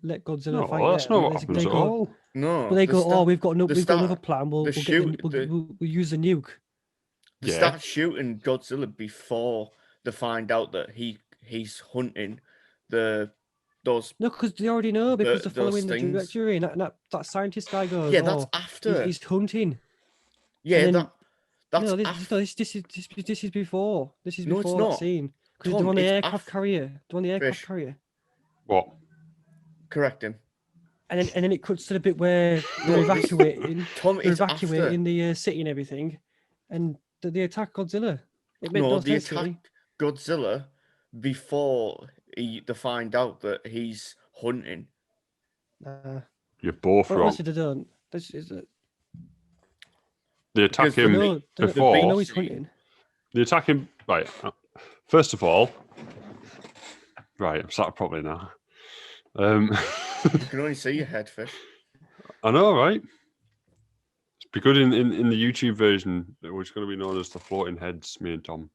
let Godzilla fight. No, that's not what happens at all. No, but they go, oh, we've got another plan. We'll use the nuke. They start shooting Godzilla before they find out that he's hunting those. No, because they already know because they're following the trajectory. And that scientist guy goes, yeah, that's after he's hunting. Yeah, then, this is before. This is before that scene. Because they're on the aircraft carrier. What? Correct him. And then it cuts to the bit where they're evacuating. They're evacuating the city and everything, and they attack Godzilla. It made no sense. They attack Godzilla before they find out that he's hunting. You're both wrong. Honestly, they don't. They attack him before. They know he's hunting. They attack him. Right. First of all, right. I'm sat properly now. You can only see your head, Fish. I know, right? It's be good in the YouTube version, which is going to be known as the floating heads. Me and Tom.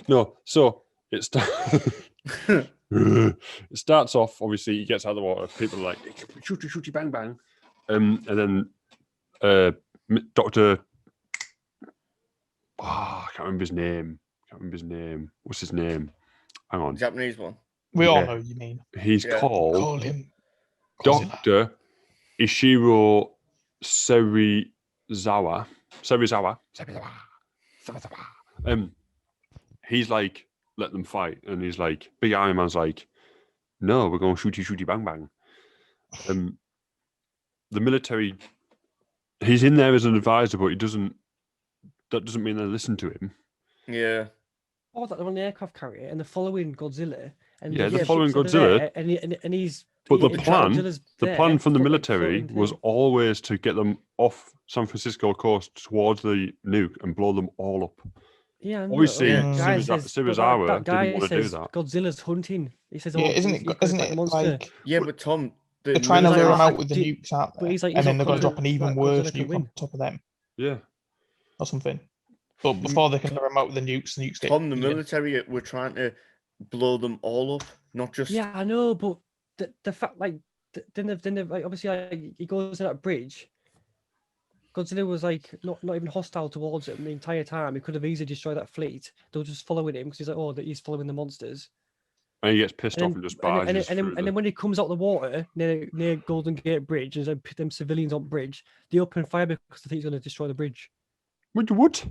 No. So it starts off. Obviously, he gets out of the water. People are like shooty, bang, bang. And then Dr. I can't remember his name. What's his name? Hang on. Japanese one. We all know you mean. He's called Call him Dr. Ishiro Serizawa. He's like, let them fight. And he's like, Big Iron Man's like, no, we're going shooty, bang, bang. The military, he's in there as an advisor, but that doesn't mean they listen to him. Yeah. Oh, that they're on the aircraft carrier and they're following Godzilla. And they're following Godzilla. And he's. But the plan from the military was always to get them off San Francisco coast towards the nuke and blow them all up. Yeah, obviously, Subazawa that guy didn't want to do that. Godzilla's hunting. He says, Yeah, isn't it monster. like? Yeah, but Tom, they're trying to lure him out with the did- nukes, aren't but they? he's like, And he's then not they're going to drop an confident even that worse Godzilla can nuke win. on top of them Yeah. or something. But before they can lure him out with the nukes get Tom, the eaten. military were trying to blow them all up, not just. Yeah, I know, but the fact, like, then like, obviously, like, he goes to that bridge. Godzilla was like not even hostile towards him the entire time. He could have easily destroyed that fleet. They were just following him because he's like, oh, that he's following the monsters. And he gets pissed off and just barges through. And then when he comes out the water near Golden Gate Bridge, and there's them civilians on bridge, they open fire because they think he's going to destroy the bridge. What?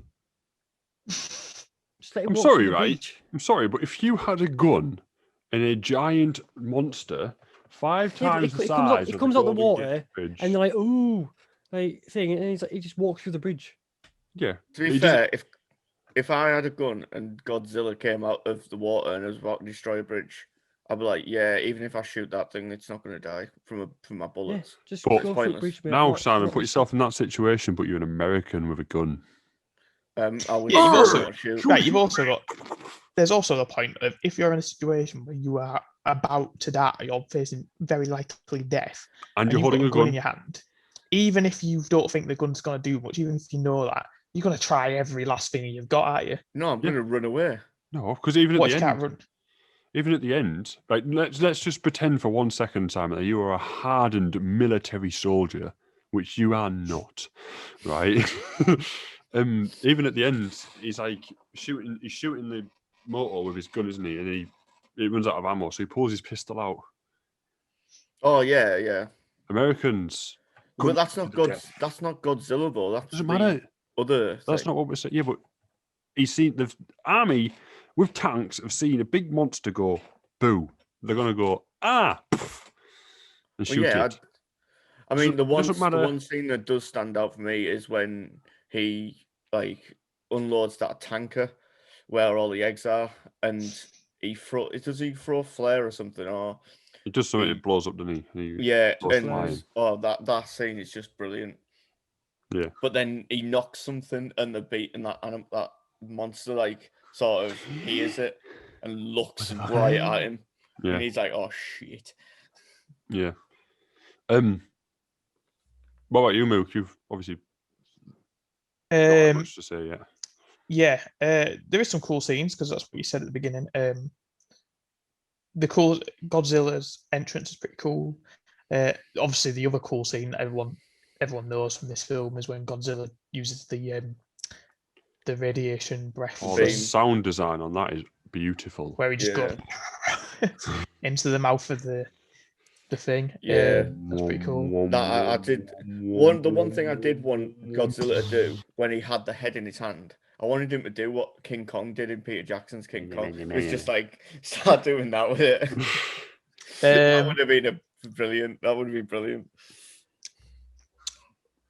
I'm sorry, right? Bridge. I'm sorry, but if you had a gun and a giant monster 5 times the size, he comes out the water, Bridge, and they're like, ooh, like thing, and he's like, he just walks through the bridge. Yeah. To be fair, if I had a gun and Godzilla came out of the water and was about to destroy a bridge, I'd be like, yeah, even if I shoot that thing, it's not going to die from my bullets. Yeah, just go through the bridge, mate. Now, Simon, put yourself in that situation, but you're an American with a gun. I would you've also got. There's also the point of if you're in a situation where you are about to die, you're facing very likely death, and you're holding a gun in your hand. Even if you don't think the gun's going to do much, even if you know that, you're going to try every last thing you've got, aren't you? No, I'm going to run away. No, because even at the end, right? Let's just pretend for 1 second, Simon, that you are a hardened military soldier, which you are not, right? Even at the end, he's like shooting the motor with his gun, isn't he? And he runs out of ammo, so he pulls his pistol out. Oh yeah. Americans. But that's not Godzilla though. That doesn't matter. That's not what we're saying. Yeah, but he's seen the army with tanks have seen a big monster go boo. They're gonna go and shoot it. I mean, the one scene that does stand out for me is when he like unloads that tanker where all the eggs are, and does he throw a flare or something, or it does something. It blows up, doesn't he? That scene is just brilliant. Yeah, but then he knocks something, and that monster like sort of hears it and looks right at him, and he's like, "Oh shit!" Yeah. What about you, Mook? You've obviously not much to say yet. Yeah, there is some cool scenes because that's what you said at the beginning. The cool Godzilla's entrance is pretty cool. Obviously, the other cool scene everyone knows from this film is when Godzilla uses the radiation breath. Oh, the sound design on that is beautiful. Where he just goes into the mouth of the thing. Yeah, that's pretty cool. I did the one thing I did want Godzilla to do when he had the head in his hand. I wanted him to do what King Kong did in Peter Jackson's King Kong. It was just like start doing that with it. That would have been brilliant. That would be brilliant.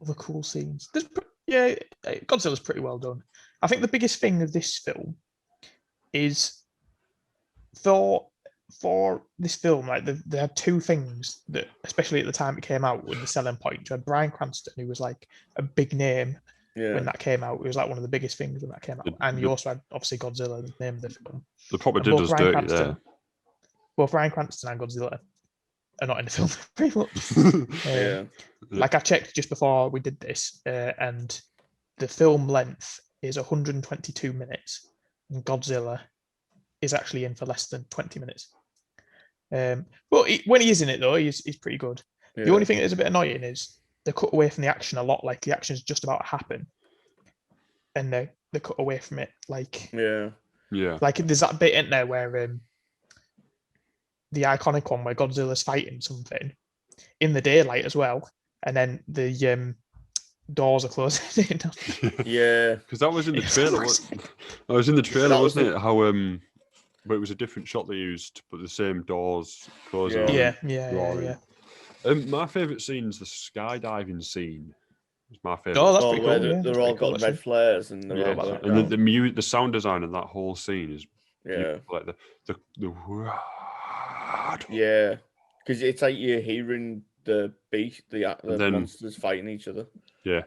Other cool scenes. Godzilla's pretty well done. I think the biggest thing of this film is for this film, like there are two things that, especially at the time it came out, were the selling point. You had Bryan Cranston, who was like a big name when that came out. It was like one of the biggest things when that came out. And you also had obviously Godzilla, the name of the film. The proper did us dirty there. Both Bryan Cranston and Godzilla are not in the film very much. Like I checked just before we did this, and the film length is 122 minutes, and Godzilla is actually in for less than 20 minutes. But when he is in it, though, he's pretty good. Yeah. The only thing that is a bit annoying is they cut away from the action a lot. Like the action's just about to happen, and they cut away from it. Like like there's that bit in there where the iconic one where Godzilla's fighting something in the daylight as well, and then the doors are closing in. Because that was in the trailer. That was in the trailer, wasn't it? How but it was a different shot they used, but the same doors closing. Yeah. My favourite scene is the skydiving scene. It's my favourite. Oh, that's pretty cool. They're all got red flares and the sound design and that whole scene is like the because it's like you're hearing the beast, the monsters fighting each other. Yeah.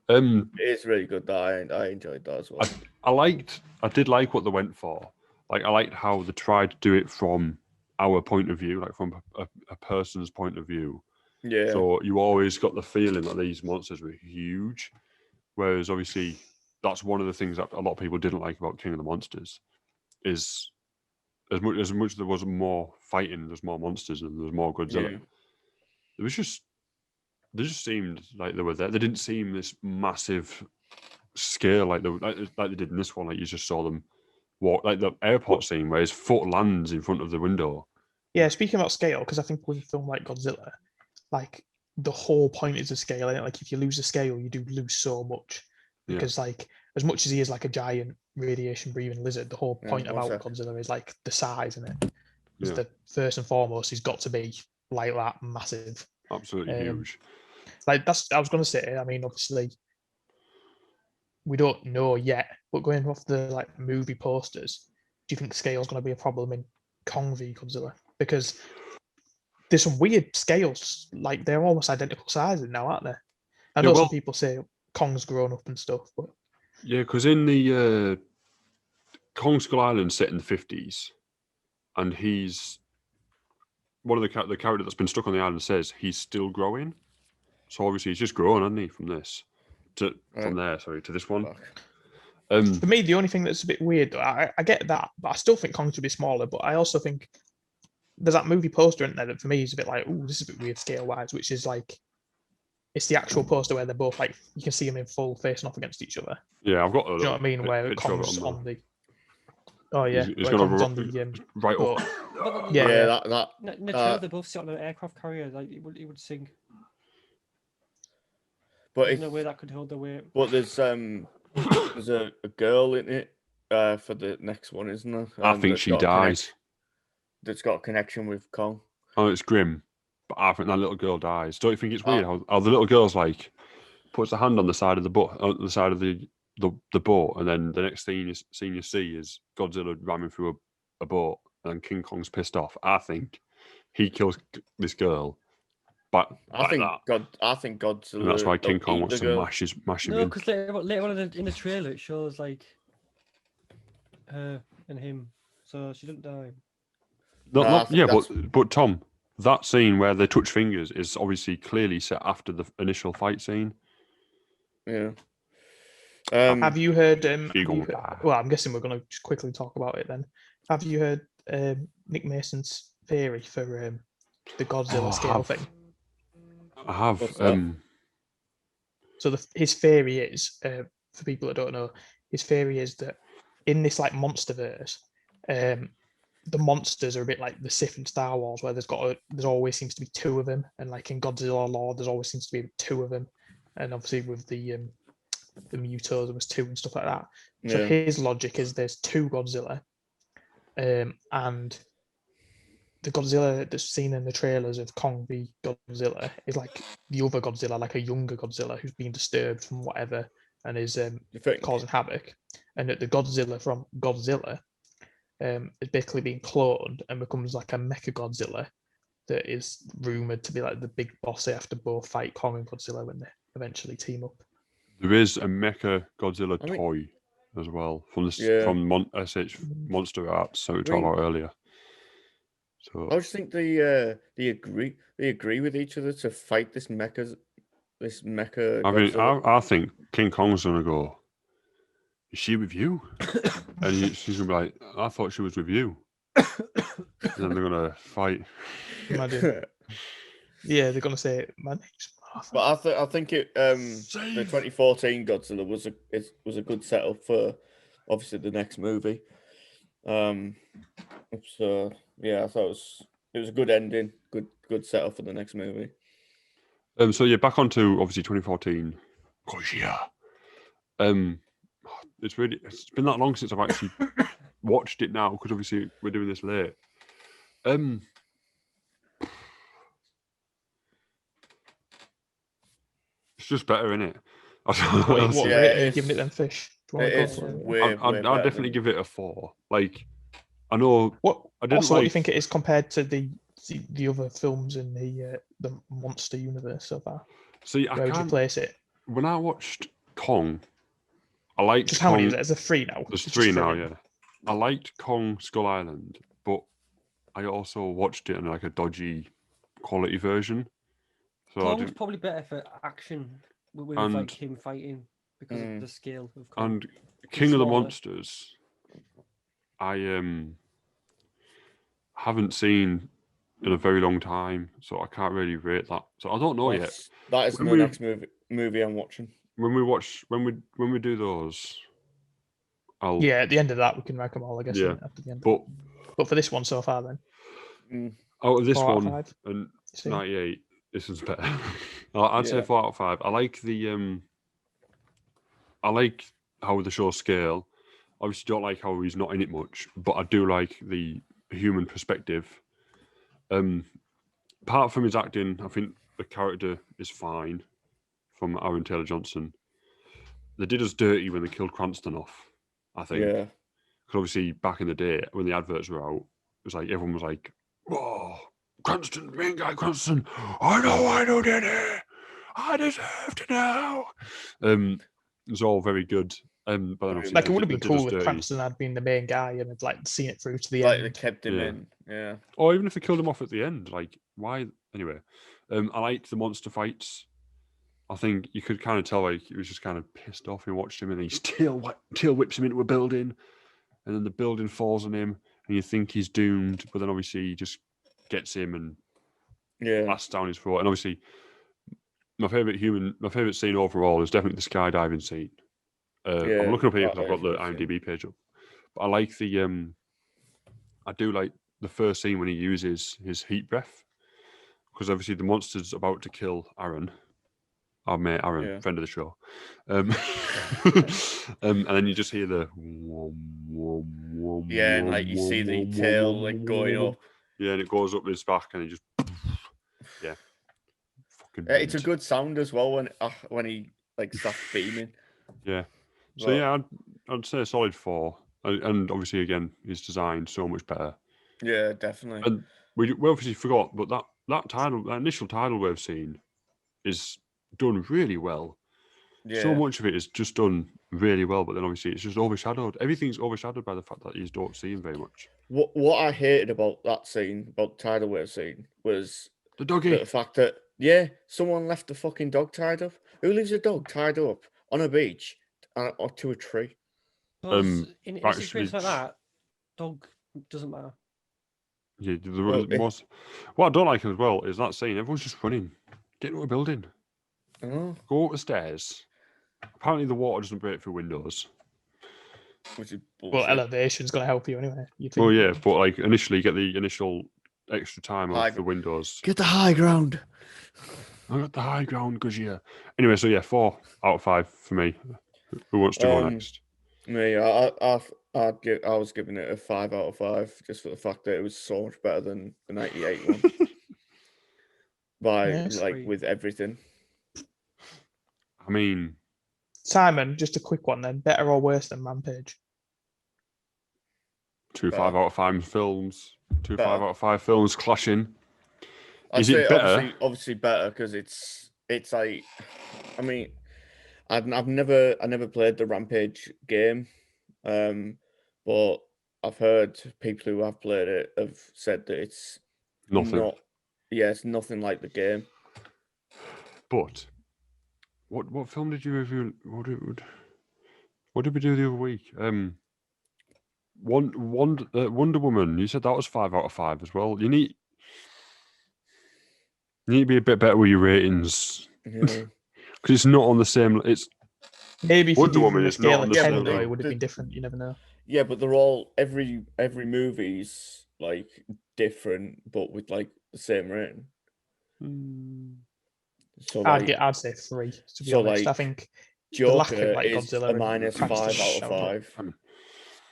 It's really good. I enjoyed that as well. I did like what they went for. Like, I liked how they tried to do it from our point of view, like from a person's point of view. Yeah. So you always got the feeling that these monsters were huge, whereas obviously that's one of the things that a lot of people didn't like about King of the Monsters is as much there was more fighting, there's more monsters and there's more Godzilla. Yeah. They just seemed like they were there. They didn't seem this massive scale like they did in this one. Like you just saw them walk, like the airport scene where his foot lands in front of the window. Yeah, speaking about scale, because I think with a film like Godzilla, like the whole point is the scale. And like if you lose the scale, you do lose so much. Because like as much as he is like a giant radiation breathing lizard, the whole point about Godzilla is like the size in it. Is that first and foremost, he's got to be like that massive. Absolutely huge. Like I was gonna say, I mean, obviously we don't know yet, but going off the like movie posters, do you think scale is going to be a problem in Kong v Godzilla? Because there's some weird scales, like they're almost identical sizes now, aren't they? I know some people say Kong's grown up and stuff, but yeah, because in the Kong Skull Island set in the 50s, and he's one of the character that's been stuck on the island says he's still growing. So obviously he's just grown, hasn't he, from this to this one. For me, the only thing that's a bit weird, I get that, but I still think Kong should be smaller. But I also think there's that movie poster in there that for me is a bit like, oh, this is a bit weird scale wise, which is like, it's the actual poster where they're both like, you can see them in full facing off against each other. Yeah, I've got. Do you know what I mean? Where Kong's on the. Oh yeah, he's going to on the right up. Yeah. In the trailer, they both sit on an aircraft carrier. Like he would sing. But there's no way that could hold the weight. But there's a girl in it for the next one, isn't there? I think she dies. That's got a connection with Kong. Oh, it's grim, but I think that little girl dies. Don't you think it's weird how the little girl's like puts her hand on the side of the boat, on the side of the boat, and then the next thing you see is Godzilla ramming through a boat, and then King Kong's pissed off. I think he kills this girl. But I think Godzilla. And that's why King Kong wants to mash him in. No, because later on in the trailer it shows like her and him, so she didn't die. But Tom, that scene where they touch fingers is obviously clearly set after the initial fight scene. Yeah. Have you heard? Well, I'm guessing we're going to just quickly talk about it then. Have you heard Nick Mason's theory for the Godzilla scale thing? I have. So his theory is, for people that don't know, his theory is that in this like monsterverse, the monsters are a bit like the Sith in Star Wars, where there's always seems to be two of them, and like in Godzilla lore, there's always seems to be two of them, and obviously with the Mutos there was two and stuff like that. So his logic is there's two Godzilla, and the Godzilla that's seen in the trailers of Kong v Godzilla is like the other Godzilla, like a younger Godzilla who's been disturbed from whatever and is causing havoc. And that the Godzilla from Godzilla is basically being cloned and becomes like a mecha Godzilla that is rumored to be like the big boss they have to both fight Kong and Godzilla when they eventually team up. There is a mecha Godzilla toy as well from SH Monster Arts, so we talked about earlier. So I just think they agree with each other to fight this mecha. I mean, I think King Kong's gonna go. Is she with you? And she's gonna be like, I thought she was with you. And then they're gonna fight. Imagine. Yeah, they're gonna say my name's Martha. But I think it the 2014 Godzilla was a good setup for obviously the next movie. So yeah, I thought it was a good ending, good setup for the next movie. So yeah, back onto obviously 2014. Godzilla. It's been that long since I've actually watched it now because obviously we're doing this late. It's just better, isn't it? What are you giving it then, Fish? I'd definitely give it a 4. Like, I know. What do you think it is compared to the other films in the monster universe so far? See, where would you place it? When I watched Kong, I liked Just how many is it? Is there 3 now? There's It's 3 just now, in. yeah. I liked Kong Skull Island, but I also watched it in like a dodgy quality version. So Kong's probably better for action with like him fighting because of the scale of Kong. And King of the Monsters, I haven't seen in a very long time, so I can't really rate that. So I don't know yet. That is the next movie I'm watching. When we do those, Yeah, at the end of that we can rank them all, I guess. Yeah, after the end. But for this one so far, then. Out of this 4 out of one 5. and 98, this is better. I'd say 4 out of 5. I like the I like how the show scale. Obviously, don't like how he's not in it much, but I do like the human perspective. Apart from his acting, I think the character is fine from Aaron Taylor Johnson. They did us dirty when they killed Cranston off, I think. Yeah. Because obviously, back in the day, when the adverts were out, it was like everyone was like, "Whoa, Cranston, main guy Cranston, I know did it. I deserve to know." It was all very good. But then like, it would have been cool if Cranston had been the main guy and had like seen it through to the end. Like they kept him in, yeah. Or even if they killed him off at the end, like why? Anyway, I liked the monster fights. I think you could kind of tell like he was just kind of pissed off. He watched him and he tail whips him into a building, and then the building falls on him, and you think he's doomed. But then obviously he just gets him and blasts down his throat. And obviously, my favorite scene overall is definitely the skydiving scene. I'm looking up here because I've got the IMDb page up. But I like I do like the first scene when he uses his heat breath, because obviously the monster's about to kill Aaron, our mate Aaron, friend of the show. And then you just hear the and like you see the tail like going up. Yeah, and it goes up his back, and he just it's a good sound as well when he like starts beaming. Yeah. So I'd say a solid 4, and obviously again his design so much better. Yeah, definitely. And we obviously forgot, but that initial tidal wave scene is done really well. Yeah. So much of it is just done really well, but then obviously it's just overshadowed. Everything's overshadowed by the fact that you don't see him very much. What I hated about that scene, about the tidal wave scene, was the doggy. The fact that someone left the fucking dog tied up. Who leaves a dog tied up on a beach or to a tree? In a situation like that, dog doesn't matter. Yeah, what I don't like as well is that scene. Everyone's just running, get into a building, go up the stairs. Apparently, the water doesn't break through windows. Which is well, elevation's going to help you anyway. Well, yeah, but like initially, get the initial extra time off the windows. Get the high ground. I got the high ground, because Anyway, so 4 out of 5 for me. Who wants to go next? Me, I was giving it a 5 out of 5 just for the fact that it was so much better than the 98 one. With everything. I mean, Simon, just a quick one then. Better or worse than Rampage? 2 5 out of 5 films. 2 5 out of 5 films clashing. Is it better? Obviously better, because it's like, I mean, I never played the Rampage game, but I've heard people who have played it have said that it's nothing. It's nothing like the game. But what film did you review? What did we do the other week? Wonder Woman. You said that was 5 out of 5 as well. You need to be a bit better with your ratings, because it's not on the same. It's maybe if Wonder you Woman is not on the same. It would have been different. You never know. Yeah, but they're all every movie's like different, but with like the same rating. So I'd say 3. To be honest, I think Joker is Godzilla a minus 5 out of 5.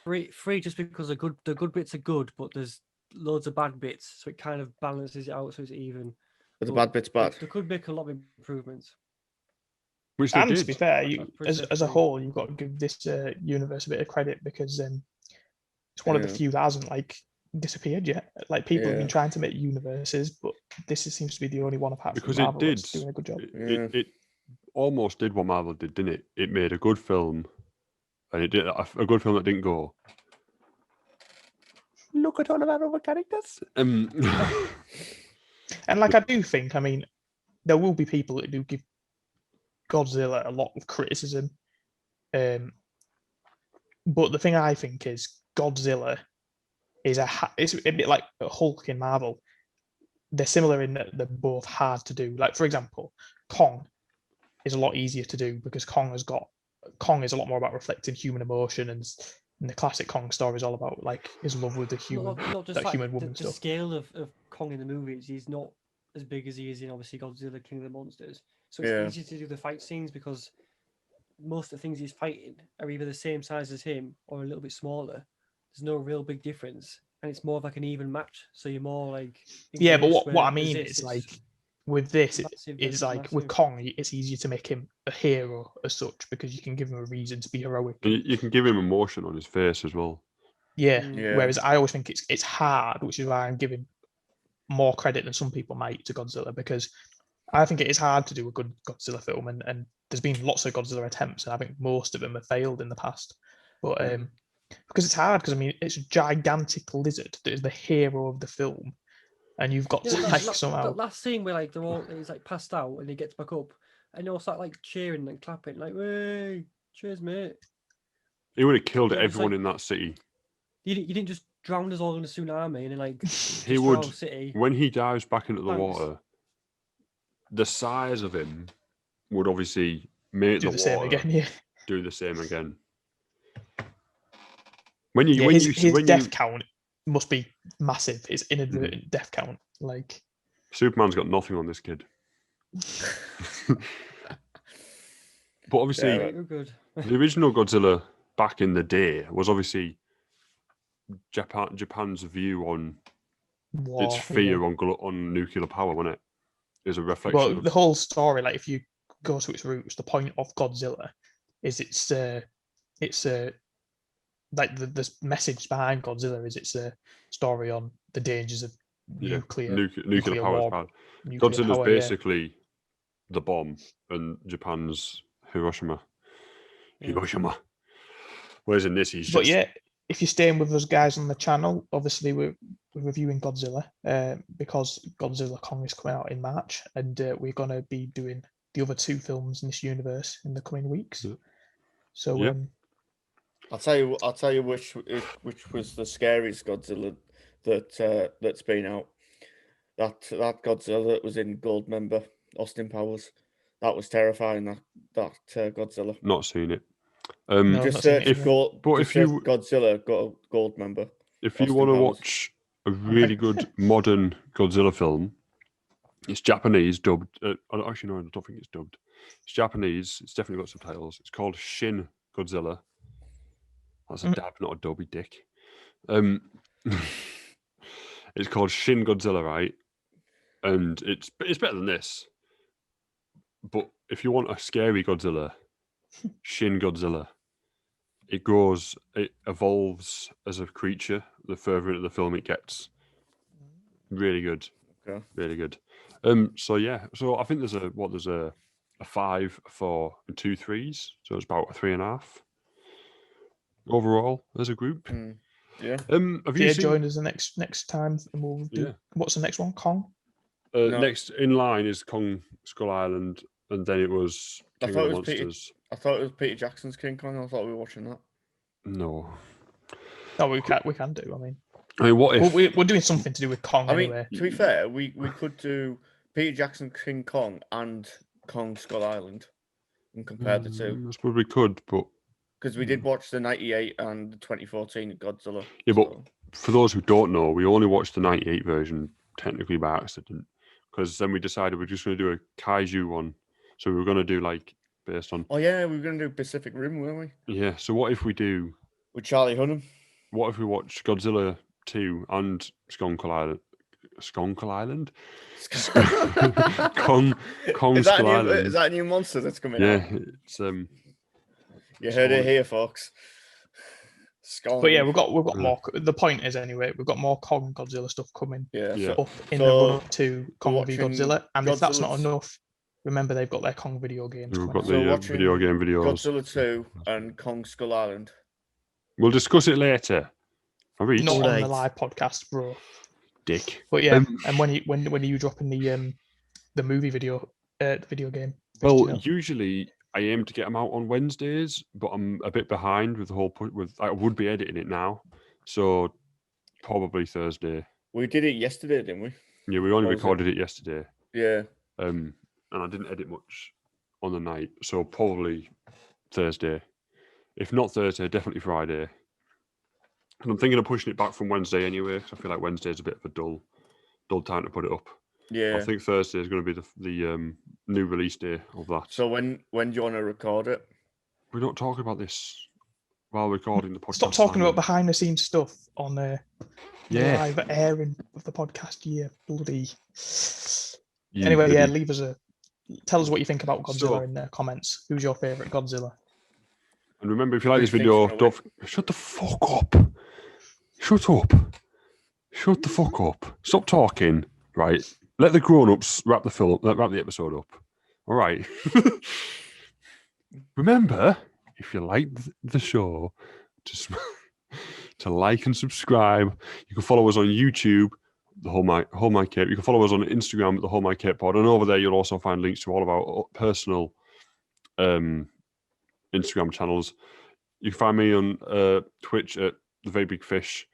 3 just because the good bits are good, but there's loads of bad bits, so it kind of balances it out, so it's even. But the bad bits bad. They could make a lot of improvements. Which they did. To be fair, as a whole, you've got to give this universe a bit of credit, because it's one of the few that hasn't like disappeared yet. Like, people have been trying to make universes, but this seems to be the only one apart from Marvel that's doing a good job. It almost did what Marvel did, didn't it? It made a good film and it did a good film that didn't go. Look at all of our other characters. And like I do think, I mean, there will be people that do give Godzilla a lot of criticism. But the thing I think is Godzilla is it's a bit like Hulk in Marvel. They're similar in that they're both hard to do. Like, for example, Kong is a lot easier to do because Kong is a lot more about reflecting human emotion, and the classic Kong story is all about like his love with the human, not just that like human woman the stuff. scale of Kong in the movies. He's not as big as he is in obviously Godzilla King of the Monsters. So it's easy to do the fight scenes because most of the things he's fighting are either the same size as him or a little bit smaller. There's no real big difference, and it's more of like an even match. So you're more like but what I mean is like with this, it's like massive. With Kong, it's easier to make him a hero as such because you can give him a reason to be heroic. You can give him emotion on his face as well. Yeah. Whereas I always think it's hard, which is why I'm giving more credit than some people might to Godzilla, because I think it is hard to do a good Godzilla film, and there's been lots of Godzilla attempts, and I think most of them have failed in the past. But because it's hard, because I mean it's a gigantic lizard that is the hero of the film, and you've got to like somehow. That last scene where like he's like passed out and he gets back up, and they all start like cheering and clapping, like "Way, cheers, mate!" He would have killed everyone in that city. You didn't just drown us all in a tsunami and then like he would city. When he dives back into the water. The size of him would obviously make do the same again. Yeah, do the same again. His death count must be massive. His inadvertent death count, like Superman's got nothing on this kid. But obviously, the original Godzilla back in the day was obviously Japan's view on its fear on nuclear power, wasn't it? Is a reflection. Well, the whole story, like if you go to its roots, the point of Godzilla is it's like the message behind Godzilla is it's a story on the dangers of nuclear power. War, Godzilla's basically the bomb and Japan's Hiroshima. Whereas in this, he's just... But yeah, if you're staying with us guys on the channel, obviously we're reviewing Godzilla because Godzilla Kong is coming out in March, and we're going to be doing the other two films in this universe in the coming weeks. Yeah. So I'll tell you which was the scariest Godzilla that's been out. That Godzilla that was in Goldmember, Austin Powers. That was terrifying. That Godzilla. Not seen it. Just search Godzilla Goldmember. If you want to watch a really good modern Godzilla film, it's Japanese dubbed. Actually, no, I don't think it's dubbed. It's Japanese. It's definitely got subtitles. It's called Shin Godzilla. That's a dab, not a dub, you dick. It's called Shin Godzilla, right? And it's better than this. But if you want a scary Godzilla, Shin Godzilla. It evolves as a creature the further into the film it gets. Really good. Okay. Really good. So I think there's a 5, 4, and 2 3s. So it's about a 3.5 overall as a group. Yeah. Have you join us the next time, and we'll do. What's the next one? Kong. No. Next in line is Kong Skull Island, and then it was King of the Monsters. I thought it was Peter Jackson's King Kong. I thought we were watching that. No, we can do. I mean, what if we're doing something to do with Kong anyway? To be fair, we could do Peter Jackson King Kong and Kong Skull Island and compare the two. I suppose we could, but because we did watch the 98 and the 2014 Godzilla. Yeah, but for those who don't know, we only watched the 98 version technically by accident, because then we decided we're just going to do a kaiju one. So we were going to do like based on. Oh yeah, we were going to do Pacific Rim, weren't we? Yeah. So what if we do with Charlie Hunnam? What if we watch Godzilla 2 and Skull Island? Kong Skull Island. Is that a new monster that's coming out? Yeah, it's You heard it here, folks. But yeah, we've got more. The point is anyway, we've got more Kong Godzilla stuff coming. Yeah. Up in the run to Kong v Godzilla, and if that's not enough, remember they've got their Kong video games. We've got coming the out. video game videos. Godzilla 2 and Kong Skull Island. We'll discuss it later. Not on the live podcast, bro. Dick. But yeah, and when are you dropping the movie video, the video game? Well, usually I aim to get them out on Wednesdays, but I'm a bit behind with the whole. I would be editing it now, so probably Thursday. We did it yesterday, didn't we? Yeah, we only recorded it yesterday. Yeah. And I didn't edit much on the night, so probably Thursday. If not Thursday, definitely Friday. And I'm thinking of pushing it back from Wednesday anyway, because I feel like Wednesday is a bit of a dull time to put it up. Yeah. I think Thursday is going to be the new release day of that. So when do you want to record it? We don't talk about this while recording the podcast. Stop talking about behind the scenes stuff on Yeah. live airing of the podcast. Yeah, bloody. Anyway, yeah, tell us what you think about Godzilla in the comments. Who's your favorite Godzilla? And remember, if you like this video, shut the fuck up. Shut up. Shut the fuck up. Stop talking. Right. Let the grown-ups wrap the episode up. All right. Remember, if you like the show, to like and subscribe. You can follow us on YouTube, the Whole My Cape. You can follow us on Instagram at the Whole My Cape Pod, and over there you'll also find links to all of our personal Instagram channels. You can find me on Twitch at The Very Big Fish,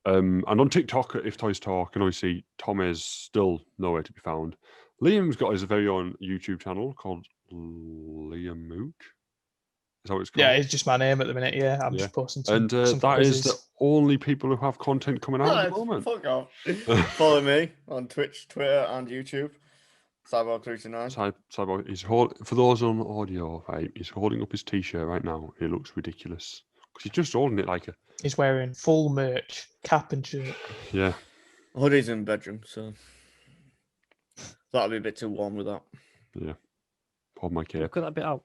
and on TikTok at If Toys Talk, and obviously Tom is still nowhere to be found. Liam's got his very own YouTube channel called Liam Mooch. Is that what it's called? Yeah, it's just my name at the minute. Yeah, I'm just posting some. And that is the only people who have content coming out at the moment. Fuck off. Follow me on Twitch, Twitter, and YouTube. Cyborg329. Cyborg. For those on audio, right, he's holding up his T-shirt right now. It looks ridiculous because he's just holding it like a. He's wearing full merch, cap and shirt. Yeah. Hoodie's in the bedroom, so that'll be a bit too warm with that. Yeah. Hold my cape. Cut that bit out.